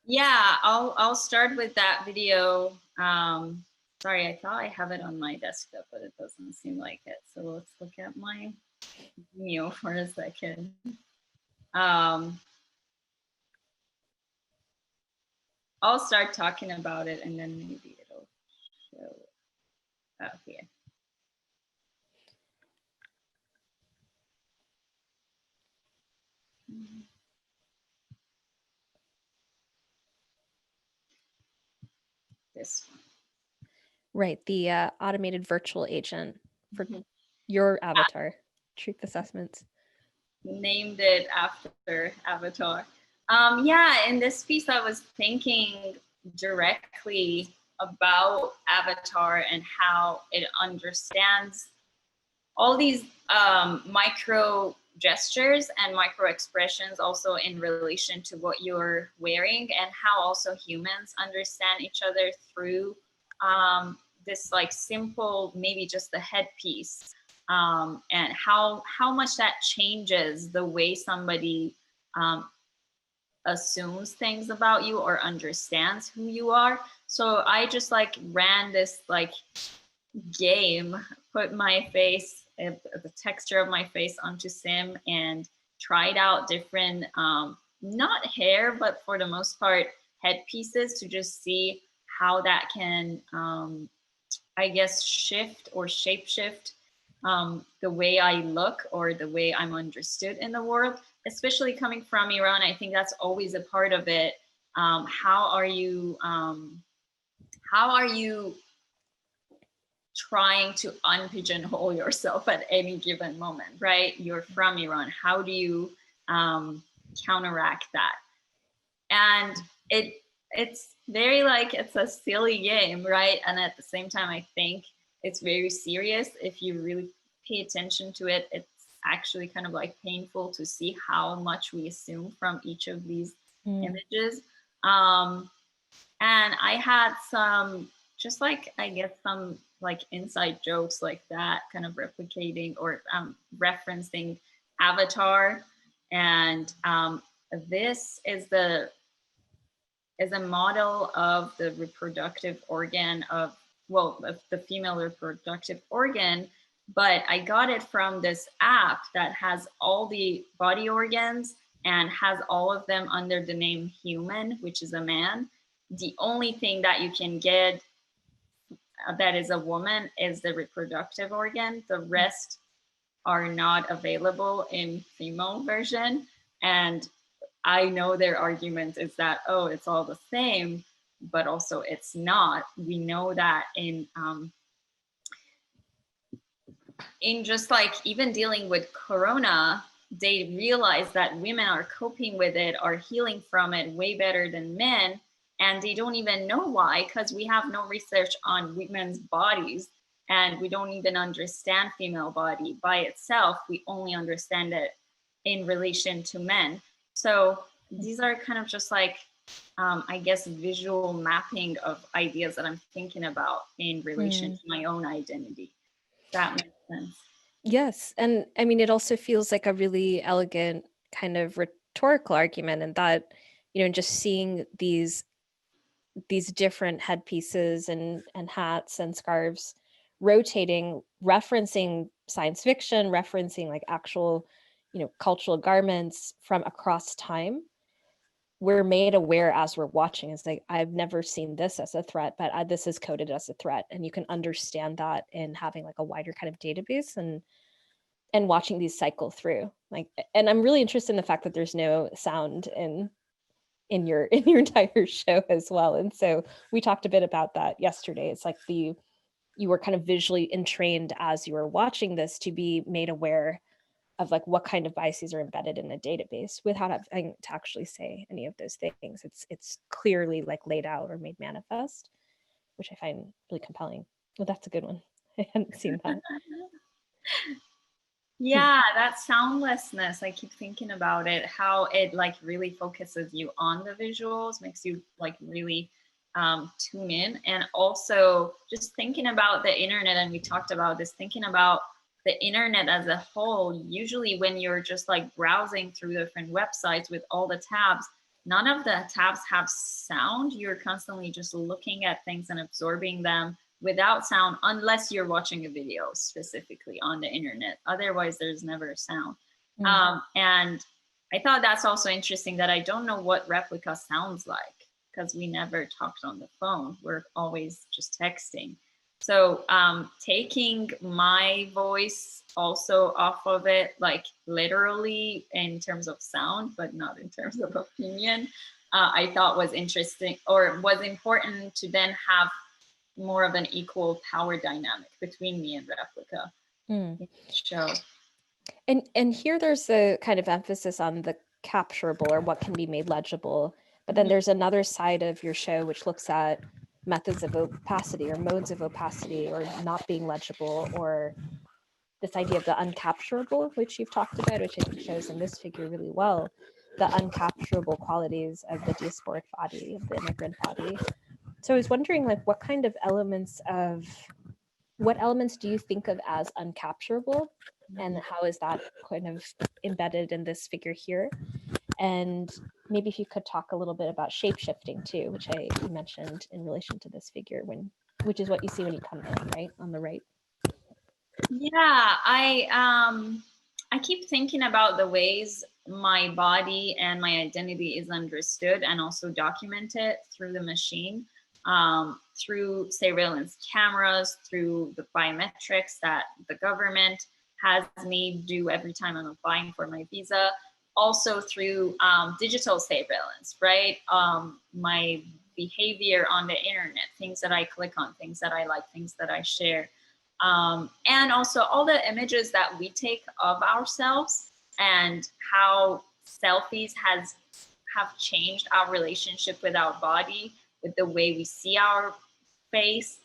Yeah, I'll start with that video. Sorry, I thought I have it on my desktop, but it doesn't seem like it. So let's look at my Vimeo for a second. I'll start talking about it and then maybe it'll show up here. This one. Right, the automated virtual agent for your avatar, truth assessments. Named it after Avatar. Yeah, in this piece I was thinking directly about Avatar and how it understands all these micro gestures and micro expressions also in relation to what you're wearing, and how also humans understand each other through this like simple, maybe just the headpiece, and how much that changes the way somebody assumes things about you or understands who you are. So I just like ran this like game, put my face, the texture of my face onto Sim, and tried out different, not hair, but for the most part, headpieces to just see how that can, I guess, shift or shapeshift the way I look or the way I'm understood in the world, especially coming from Iran. I think that's always a part of it. How are you trying to unpigeonhole yourself at any given moment, right? You're from Iran. How do you counteract that? And it's very like, it's a silly game, right? And at the same time, I think it's very serious. If you really pay attention to it, it's actually kind of like painful to see how much we assume from each of these images. And I had some, just like, I guess some like inside jokes like that, kind of replicating or referencing Avatar. And this is a model of the reproductive organ of, well, the female reproductive organ, but I got it from this app that has all the body organs and has all of them under the name human, which is a man. The only thing that you can get that is a woman is the reproductive organ. The rest are not available in female version. And I know their argument is that, oh, it's all the same, but also it's not. We know that in just like even dealing with Corona, they realize that women are coping with it, are healing from it way better than men. And they don't even know why, because we have no research on women's bodies and we don't even understand female body by itself. We only understand it in relation to men. So these are kind of just like, I guess, visual mapping of ideas that I'm thinking about in relation to my own identity. That makes sense. Yes. And I mean, it also feels like a really elegant kind of rhetorical argument, and that, you know, just seeing these different headpieces and hats and scarves rotating, referencing science fiction, referencing like actual, you know, cultural garments from across time. We're made aware as we're watching. It's like, I've never seen this as a threat, but this is coded as a threat. And you can understand that in having like a wider kind of database and watching these cycle through. Like, and I'm really interested in the fact that there's no sound in your entire show as well. And so we talked a bit about that yesterday. It's like you were kind of visually entrained as you were watching this to be made aware of like what kind of biases are embedded in a database without having to actually say any of those things. It's clearly like laid out or made manifest, which I find really compelling. Well, that's a good one. I hadn't seen that. Yeah, that soundlessness, I keep thinking about it, how it like really focuses you on the visuals, makes you like really tune in. And also just thinking about the internet, and we talked about this, thinking about the internet as a whole. Usually when you're just like browsing through different websites with all the tabs, none of the tabs have sound. You're constantly just looking at things and absorbing them without sound, unless you're watching a video specifically on the internet. Otherwise, there's never a sound. And I thought that's also interesting that I don't know what Replica sounds like, because we never talked on the phone. We're always just texting. So taking my voice also off of it, like literally in terms of sound, but not in terms of opinion, I thought was interesting, or was important to then have more of an equal power dynamic between me and Replica in the show. And here there's a kind of emphasis on the capturable, or what can be made legible. But then there's another side of your show which looks at methods of opacity or modes of opacity or not being legible, or this idea of the uncapturable, which you've talked about, which I think shows in this figure really well, the uncapturable qualities of the diasporic body, of the immigrant body. So I was wondering, like, what elements do you think of as uncapturable, and how is that kind of embedded in this figure here? And maybe if you could talk a little bit about shape-shifting too, which you mentioned in relation to this figure, which is what you see when you come in, right, on the right. Yeah, I keep thinking about the ways my body and my identity is understood and also documented through the machine. Through surveillance cameras, through the biometrics that the government has me do every time I'm applying for my visa. Also through digital surveillance, right? My behavior on the internet, things that I click on, things that I like, things that I share. And also all the images that we take of ourselves, and how selfies have changed our relationship with our body, with the way we see our face.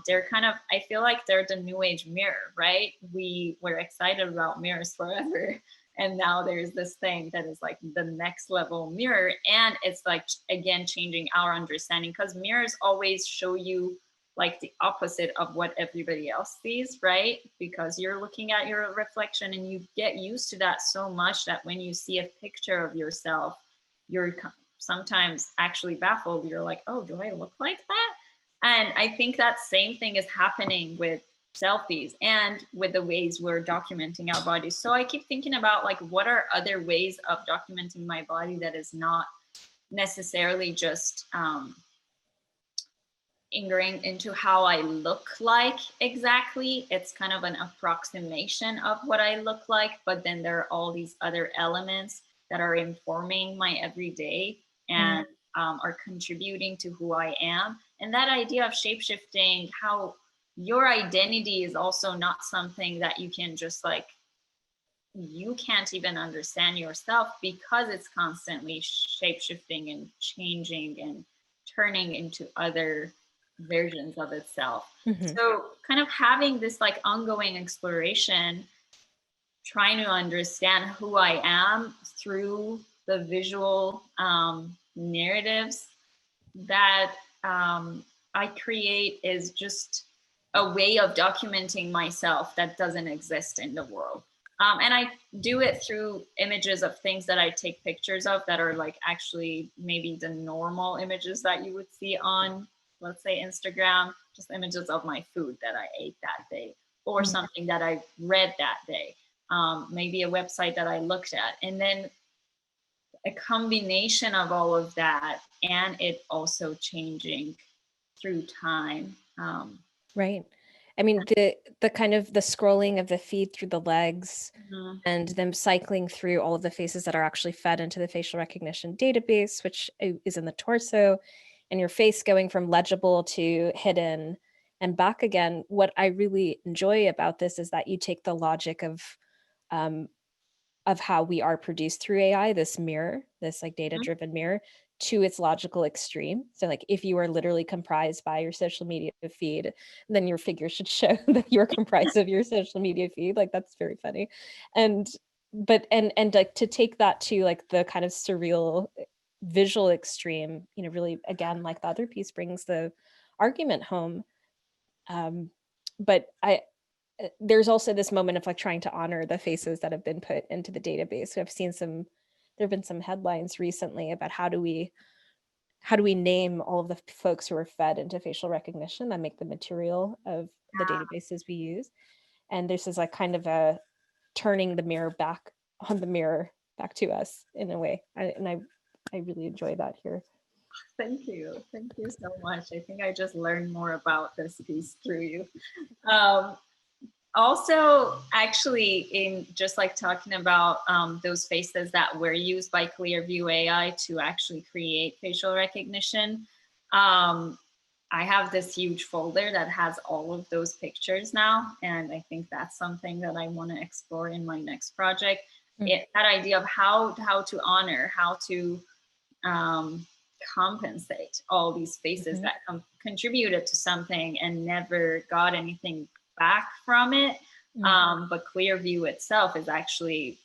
They're kind of, I feel like they're the new age mirror, right? We were excited about mirrors forever. And now there's this thing that is like the next level mirror. And it's like, again, changing our understanding, because mirrors always show you like the opposite of what everybody else sees, right? Because you're looking at your reflection and you get used to that so much that when you see a picture of yourself, you're sometimes actually baffled. You're like, oh, do I look like that? And I think that same thing is happening with selfies and with the ways we're documenting our bodies. So I keep thinking about like, what are other ways of documenting my body that is not necessarily just ingrained into how I look like exactly. It's kind of an approximation of what I look like, but then there are all these other elements that are informing my everyday and are contributing to who I am. And that idea of shapeshifting, how your identity is also not something that you can just like, you can't even understand yourself, because it's constantly shapeshifting and changing and turning into other versions of itself. So kind of having this like ongoing exploration, trying to understand who I am through the visual narratives that I create, is just a way of documenting myself that doesn't exist in the world. And I do it through images of things that I take pictures of that are like actually maybe the normal images that you would see on, let's say, Instagram, just images of my food that I ate that day, or something that I read that day, maybe a website that I looked at. And then a combination of all of that, and it also changing through time. Right. I mean, the kind of the scrolling of the feed through the legs and them cycling through all of the faces that are actually fed into the facial recognition database, which is in the torso, and your face going from legible to hidden and back again. What I really enjoy about this is that you take the logic of how we are produced through AI, this mirror, this like data-driven mirror, to its logical extreme. So like if you are literally comprised by your social media feed, then your figure should show that you're comprised of your social media feed. Like that's very funny. And like to take that to like the kind of surreal visual extreme, you know, really again, like the other piece brings the argument home. But there's also this moment of like trying to honor the faces that have been put into the database. So I've seen there have been some headlines recently about how do we name all of the folks who are fed into facial recognition that make the material of the databases we use. And this is like kind of a turning the mirror back on the mirror back to us in a way. I really enjoy that here. Thank you so much. I think I just learned more about this piece through you. Also, actually, in just like talking about those faces that were used by Clearview AI to actually create facial recognition, I have this huge folder that has all of those pictures now. And I think that's something that I want to explore in my next project. That idea of how to honor, how to compensate all these faces that contributed to something and never got anything back from it. But Clearview itself is actually,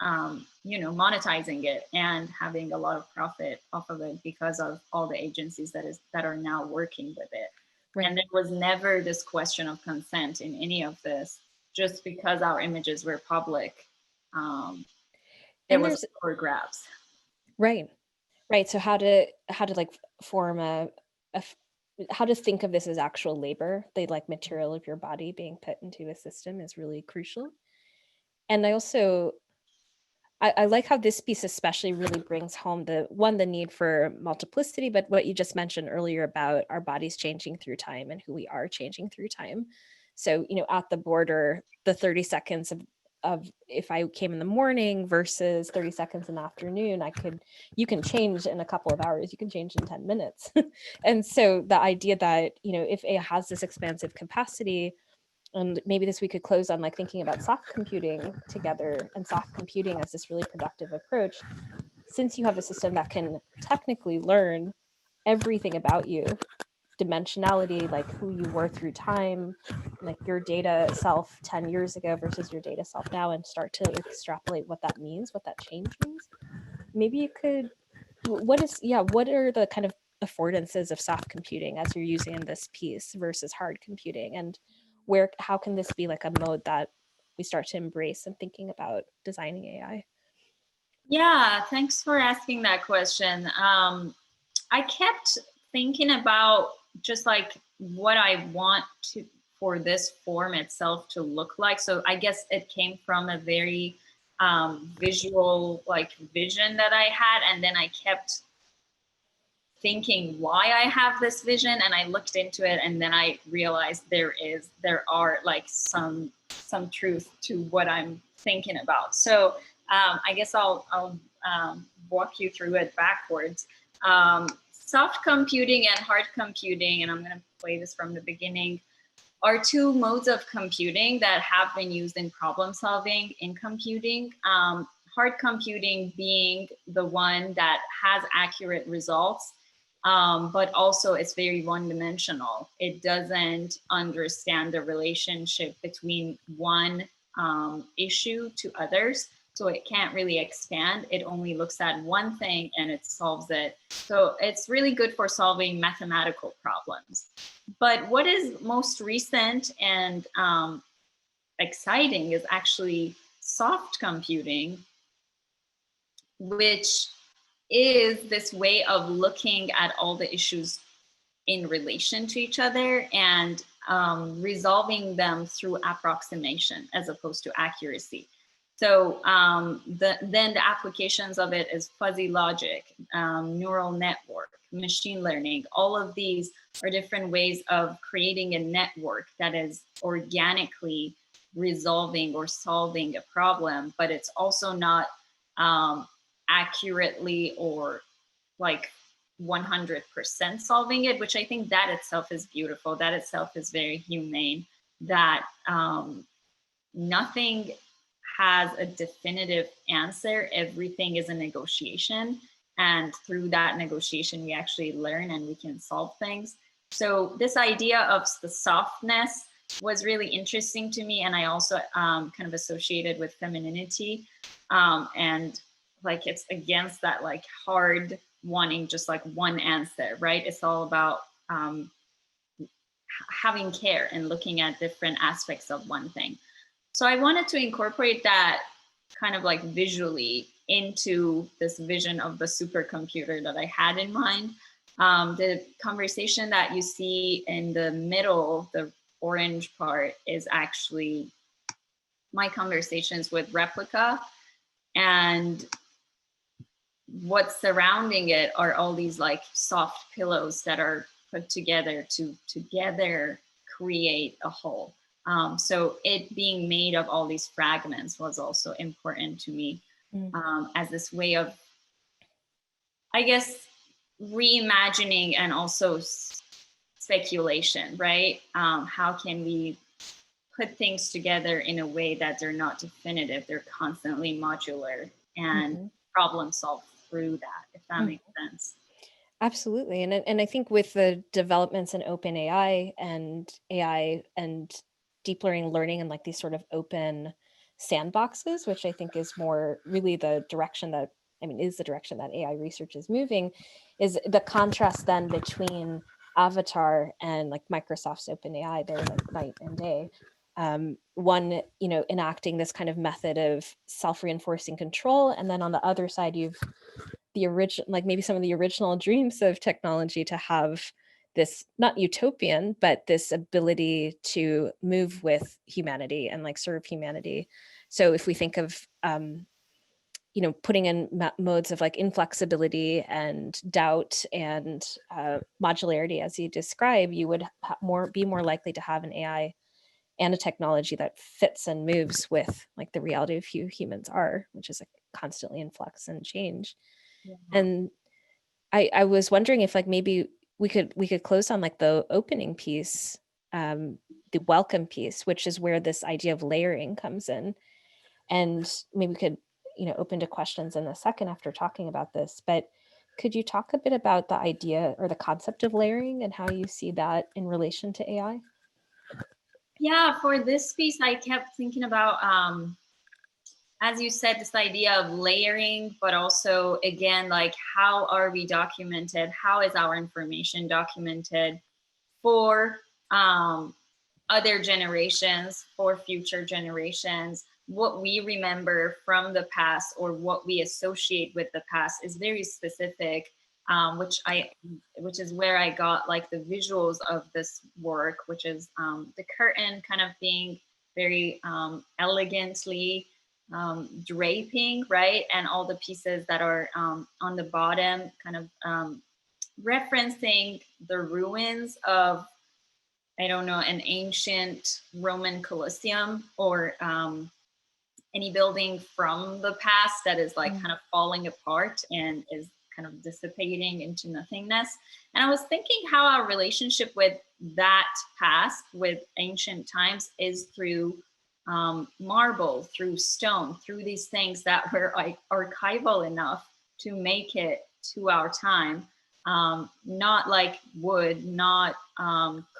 monetizing it and having a lot of profit off of it because of all the agencies that are now working with it. Right. And there was never this question of consent in any of this, just because our images were public. It was for grabs. Right. So how to like form how to think of this as actual labor, the like material of your body being put into a system is really crucial. And I also, I like how this piece especially really brings home the need for multiplicity, but what you just mentioned earlier about our bodies changing through time and who we are changing through time. So, at the border, the 30 seconds of if I came in the morning versus 30 seconds in the afternoon, you can change in a couple of hours, you can change in 10 minutes. And so the idea that, if it has this expansive capacity, and maybe this we could close on like thinking about soft computing together, and soft computing as this really productive approach. since you have a system that can technically learn everything about you, dimensionality, like who you were through time, like your data self 10 years ago versus your data self now, and start to extrapolate what that means, what that change means. Maybe you could, what are the kind of affordances of soft computing as you're using this piece versus hard computing, and how can this be like a mode that we start to embrace in thinking about designing AI? Yeah, thanks for asking that question. I kept thinking about just like what I want for this form itself to look like. So I guess it came from a very visual vision that I had, and then I kept thinking why I have this vision, and I looked into it, and then I realized there are like some truth to what I'm thinking about. So I guess I'll walk you through it backwards. Soft computing and hard computing, and I'm going to play this from the beginning, are two modes of computing that have been used in problem solving in computing. Hard computing being the one that has accurate results, but also it's very one-dimensional. It doesn't understand the relationship between one issue to others. So it can't really expand. It only looks at one thing and it solves it. So it's really good for solving mathematical problems. But what is most recent and exciting is actually soft computing, which is this way of looking at all the issues in relation to each other and resolving them through approximation as opposed to accuracy. So then the applications of it is fuzzy logic, neural network, machine learning. All of these are different ways of creating a network that is organically resolving or solving a problem, but it's also not accurately or like 100% solving it, which I think that itself is beautiful. That itself is very humane, that nothing has a definitive answer. Everything is a negotiation. And through that negotiation, we actually learn and we can solve things. So this idea of the softness was really interesting to me. And I also kind of associated with femininity. And like, it's against that like hard wanting just like one answer, right? It's all about having care and looking at different aspects of one thing. So I wanted to incorporate that kind of like visually into this vision of the supercomputer that I had in mind. The conversation that you see in the middle, the orange part, is actually my conversations with Replica, and what's surrounding it are all these like soft pillows that are put together to together create a whole. So it being made of all these fragments was also important to me as this way of, I guess, reimagining and also speculation, right? How can we put things together in a way that they're not definitive, they're constantly modular and problem solve through that, if that makes sense. Absolutely. And I think with the developments in open AI and deep learning and like these sort of open sandboxes, which I think is more really the direction that, is the direction that AI research is moving, is the contrast then between Avatar and like Microsoft's OpenAI. They're like night and day. One, enacting this kind of method of self-reinforcing control, and then on the other side, you've the original, like maybe some of the original dreams of technology to have this, not utopian, but this ability to move with humanity and like serve humanity. So if we think of, putting in modes of like inflexibility and doubt and modularity, as you describe, you would be more likely to have an AI and a technology that fits and moves with like the reality of who humans are, which is like constantly in flux and change. Yeah. And I was wondering if like maybe we could close on like the opening piece, the welcome piece, which is where this idea of layering comes in. And maybe we could open to questions in a second after talking about this, but could you talk a bit about the idea or the concept of layering and how you see that in relation to AI? Yeah, for this piece, I kept thinking about, as you said, this idea of layering, but also, again, like, how are we documented? How is our information documented for other generations, for future generations? What we remember from the past or what we associate with the past is very specific, which is where I got like the visuals of this work, which is the curtain kind of being very elegantly draping, right? And all the pieces that are on the bottom kind of referencing the ruins of, I don't know, an ancient Roman Colosseum or any building from the past that is like kind of falling apart and is kind of dissipating into nothingness. And I was thinking how our relationship with that past, with ancient times, is through marble, through stone, through these things that were like archival enough to make it to our time. Not like wood, not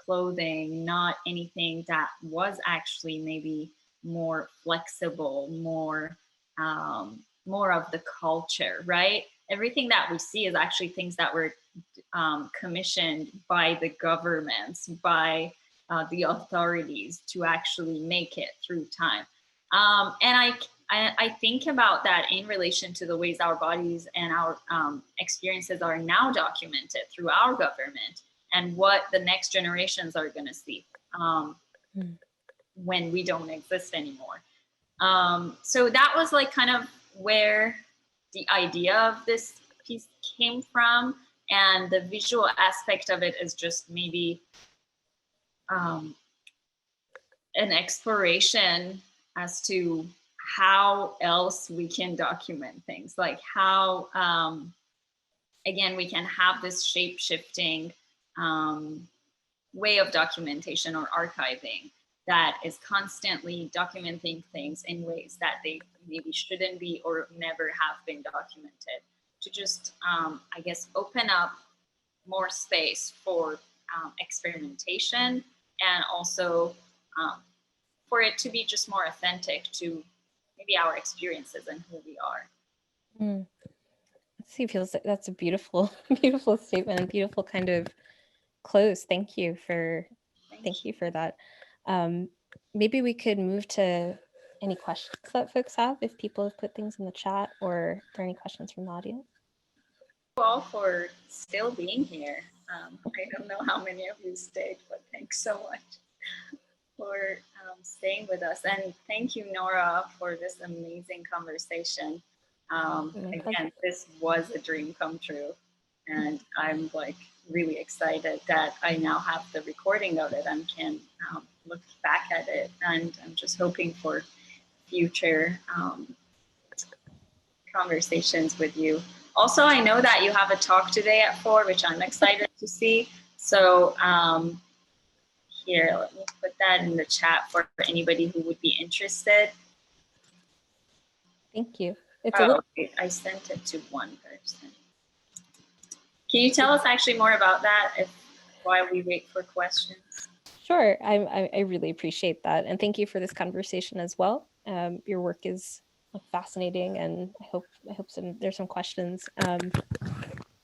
clothing, not anything that was actually maybe more flexible, more of the culture, right? Everything that we see is actually things that were commissioned by the governments, by the authorities to actually make it through time. And I think about that in relation to the ways our bodies and our experiences are now documented through our government and what the next generations are going to see when we don't exist anymore. So that was like kind of where the idea of this piece came from. And the visual aspect of it is just maybe an exploration as to how else we can document things, like how, again, we can have this shape-shifting way of documentation or archiving that is constantly documenting things in ways that they maybe shouldn't be or never have been documented, to just, I guess, open up more space for experimentation, and also for it to be just more authentic to maybe our experiences and who we are. See, feels like that's a beautiful, beautiful statement, and beautiful kind of close. Thank you for that. Maybe we could move to any questions that folks have, if people have put things in the chat, or are there any questions from the audience? Thank you all for still being here. I don't know how many of you stayed, but thanks so much for staying with us. And thank you, Nora, for this amazing conversation. Again, this was a dream come true. And I'm like really excited that I now have the recording of it and can look back at it. And I'm just hoping for future conversations with you. Also, I know that you have a talk today at 4, which I'm excited to see. So here, let me put that in the chat for anybody who would be interested. Thank you. Okay. I sent it to one person. Can you tell us actually more about that while we wait for questions? Sure, I really appreciate that. And thank you for this conversation as well. Your work is fascinating, and I hope there's some questions.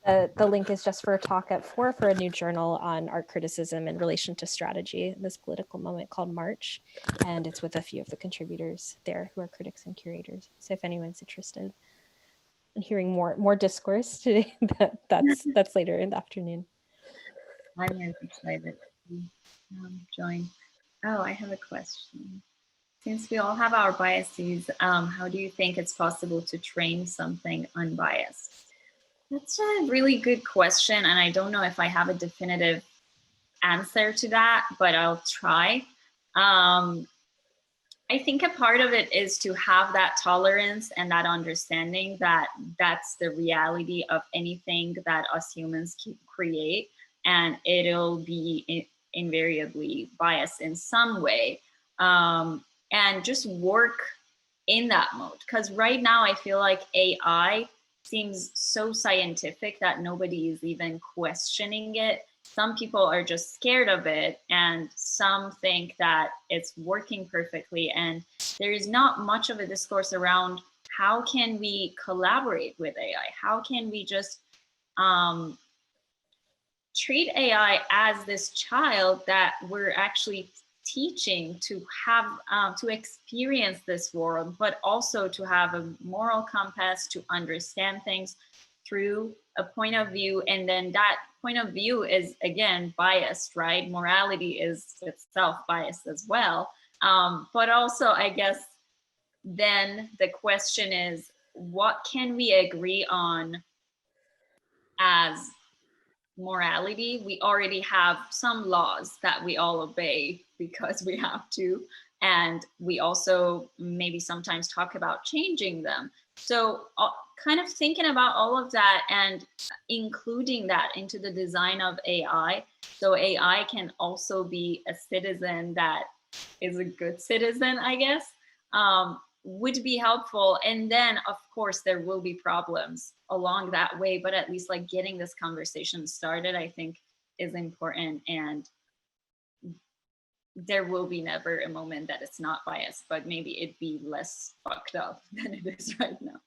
The link is just for a talk at 4 for a new journal on art criticism in relation to strategy in this political moment called March. And it's with a few of the contributors there who are critics and curators. So if anyone's interested in hearing more discourse today, that's later in the afternoon. I'm really excited to join. Oh, I have a question. Since we all have our biases, how do you think it's possible to train something unbiased? That's a really good question, and I don't know if I have a definitive answer to that, but I'll try. I think a part of it is to have that tolerance and that understanding that that's the reality of anything that us humans create, and it'll be invariably biased in some way. And just work in that mode. Because right now I feel like AI seems so scientific that nobody is even questioning it. Some people are just scared of it, and some think that it's working perfectly. And there is not much of a discourse around how can we collaborate with AI? How can we just treat AI as this child that we're actually teaching to have, to experience this world, but also to have a moral compass, to understand things through a point of view. And then that point of view is, again, biased, right? Morality is itself biased as well. But also, I guess, then the question is, what can we agree on as morality? We already have some laws that we all obey because we have to. And we also maybe sometimes talk about changing them. So kind of thinking about all of that and including that into the design of AI, so AI can also be a citizen that is a good citizen, I guess, would be helpful. And then of course there will be problems along that way, but at least like getting this conversation started, I think, is important. And there will be never a moment that it's not biased, but maybe it'd be less fucked up than it is right now.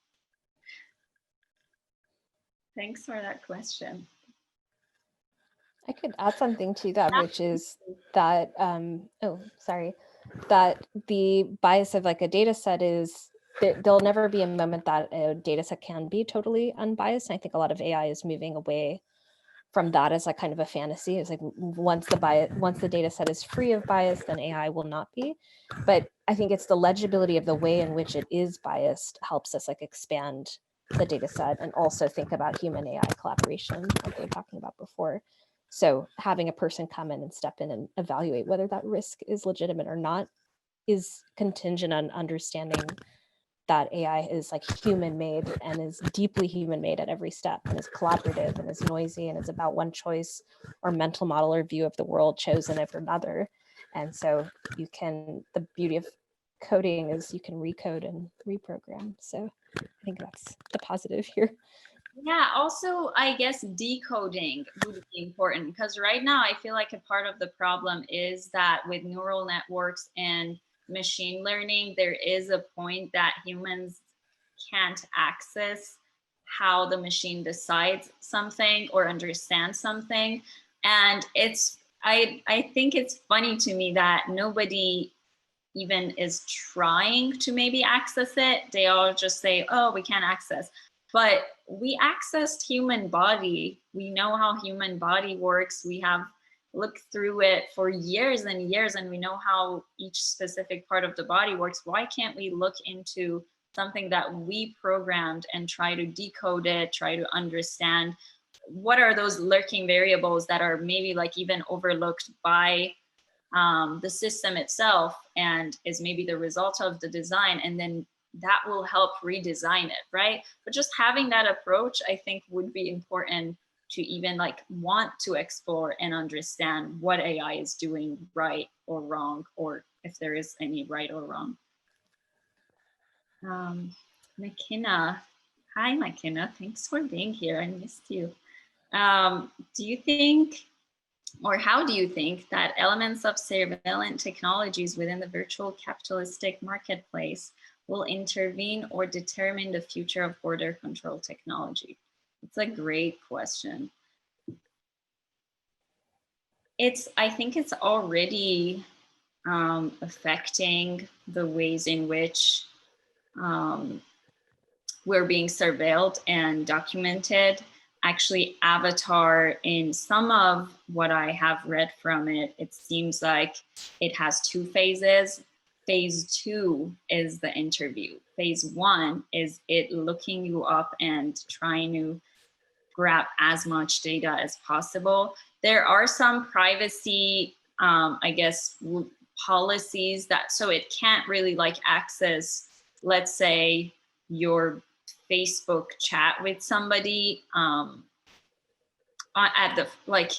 Thanks for that question. I could add something to that, which is that, that the bias of like a data set is, there'll never be a moment that a data set can be totally unbiased. And I think a lot of AI is moving away from that as like kind of a fantasy. It's like once the data set is free of bias, then AI will not be. But I think it's the legibility of the way in which it is biased helps us like expand the data set and also think about human AI collaboration, like we were talking about before. So having a person come in and step in and evaluate whether that risk is legitimate or not is contingent on understanding that AI is like human made and is deeply human made at every step and is collaborative and is noisy and is about one choice or mental model or view of the world chosen over another. And so you can, the beauty of coding is you can recode and reprogram. So I think that's the positive here. Yeah, also, I guess decoding would be important, because right now I feel like a part of the problem is that with neural networks and machine learning, there is a point that humans can't access how the machine decides something or understands something. And I think it's funny to me that nobody even is trying to maybe access it. They all just say, oh, we can't access. But we accessed human body. We know how human body works. We have looked through it for years and years, and we know how each specific part of the body works. Why can't we look into something that we programmed and try to decode it, try to understand what are those lurking variables that are maybe like even overlooked by the system itself and is maybe the result of the design, and then that will help redesign it, right? But just having that approach, I think, would be important to even like want to explore and understand what AI is doing right or wrong, or if there is any right or wrong. McKenna, hi McKenna, thanks for being here. I missed you. Do you think, or how do you think that elements of surveillance technologies within the virtual capitalistic marketplace will intervene or determine the future of border control technology? It's a great question. I think it's already affecting the ways in which we're being surveilled and documented. Actually, Avatar, in some of what I have read from it, it seems like it has two phases. Phase 2 is the interview. Phase 1 is it looking you up and trying to grab as much data as possible. There are some privacy, I guess, policies that, so it can't really like access, let's say, your Facebook chat with somebody at the, like,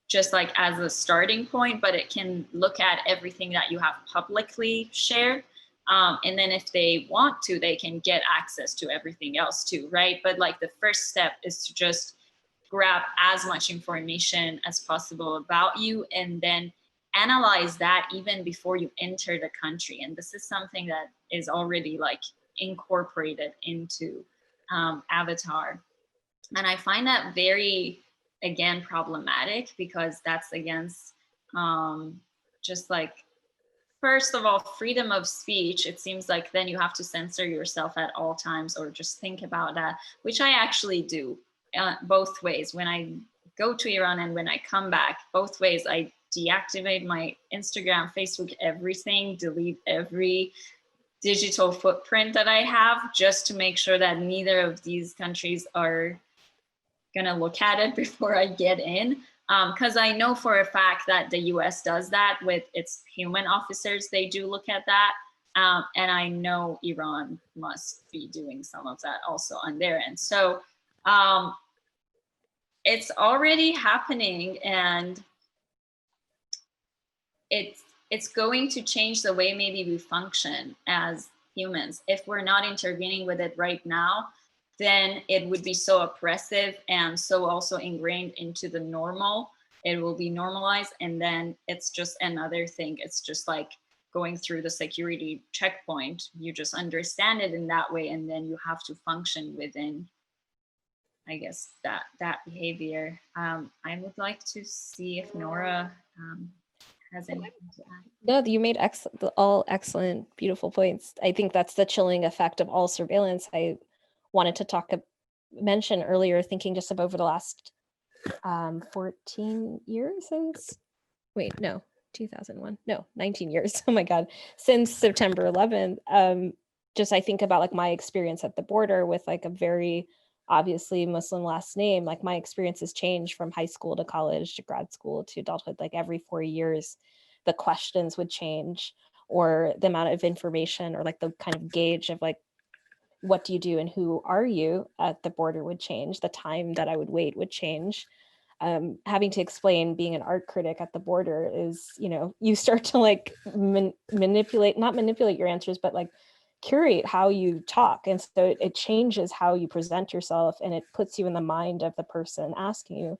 just like as a starting point, but it can look at everything that you have publicly shared. And then if they want to, they can get access to everything else too, right? But like the first step is to just grab as much information as possible about you and then analyze that even before you enter the country. And this is something that is already like incorporated into Avatar. And I find that very, again, problematic because that's against just like, first of all, freedom of speech. It seems like then you have to censor yourself at all times or just think about that, which I actually do both ways. When I go to Iran and when I come back, both ways, I deactivate my Instagram, Facebook, everything, delete every digital footprint that I have just to make sure that neither of these countries are gonna look at it before I get in. Because I know for a fact that the US does that with its human officers, they do look at that. And I know Iran must be doing some of that also on their end. So it's already happening, and it's going to change the way maybe we function as humans. If we're not intervening with it right now, then it would be so oppressive and so also ingrained into the normal. It will be normalized, and then it's just another thing. It's just like going through the security checkpoint. You just understand it in that way, and then you have to function within, I guess, that behavior. I would like to see if Nora has anything to add. No, you made all excellent, beautiful points. I think that's the chilling effect of all surveillance. I wanted to mention earlier, thinking just over the last 14 years since, 2001, no, 19 years. Oh my God, since September 11th. Just I think about like my experience at the border with like a very obviously Muslim last name. Like my experience has changed from high school to college to grad school to adulthood. Like every 4 years, the questions would change, or the amount of information, or like the kind of gauge of like, what do you do and who are you at the border would change. The time that I would wait would change. Having to explain being an art critic at the border is, you start to like not manipulate your answers, but like curate how you talk. And so it changes how you present yourself, and it puts you in the mind of the person asking you.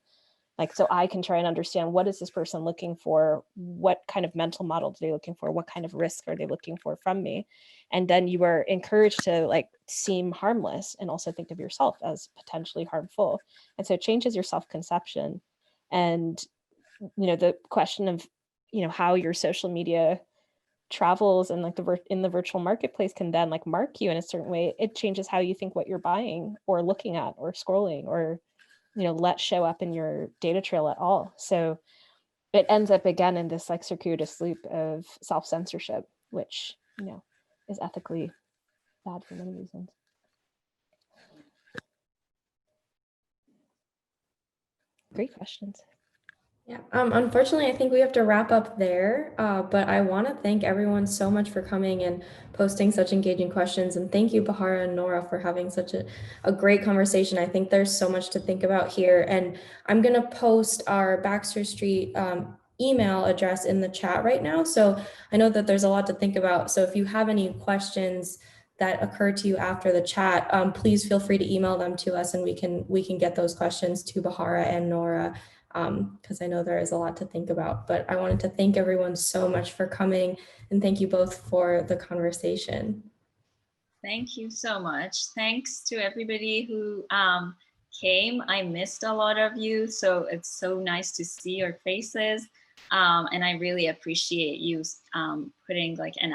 Like, so I can try and understand, what is this person looking for? What kind of mental model are they looking for? What kind of risk are they looking for from me? And then you are encouraged to like seem harmless and also think of yourself as potentially harmful. And so it changes your self-conception. And, the question of, how your social media travels and like in the virtual marketplace can then like mark you in a certain way. It changes how you think what you're buying or looking at or scrolling or let show up in your data trail at all. So it ends up again in this like circuitous loop of self-censorship, which, is ethically bad for many reasons. Great questions. Yeah, unfortunately, I think we have to wrap up there, but I want to thank everyone so much for coming and posting such engaging questions. And thank you, Bahareh and Nora, for having such a great conversation. I think there's so much to think about here. And I'm going to post our Baxter Street email address in the chat right now. So I know that there's a lot to think about. So if you have any questions that occur to you after the chat, please feel free to email them to us, and we can get those questions to Bahareh and Nora, because I know there is a lot to think about. But I wanted to thank everyone so much for coming, and thank you both for the conversation. Thank you so much. Thanks to everybody who came. I missed a lot of you, so it's so nice to see your faces. And I really appreciate you putting like an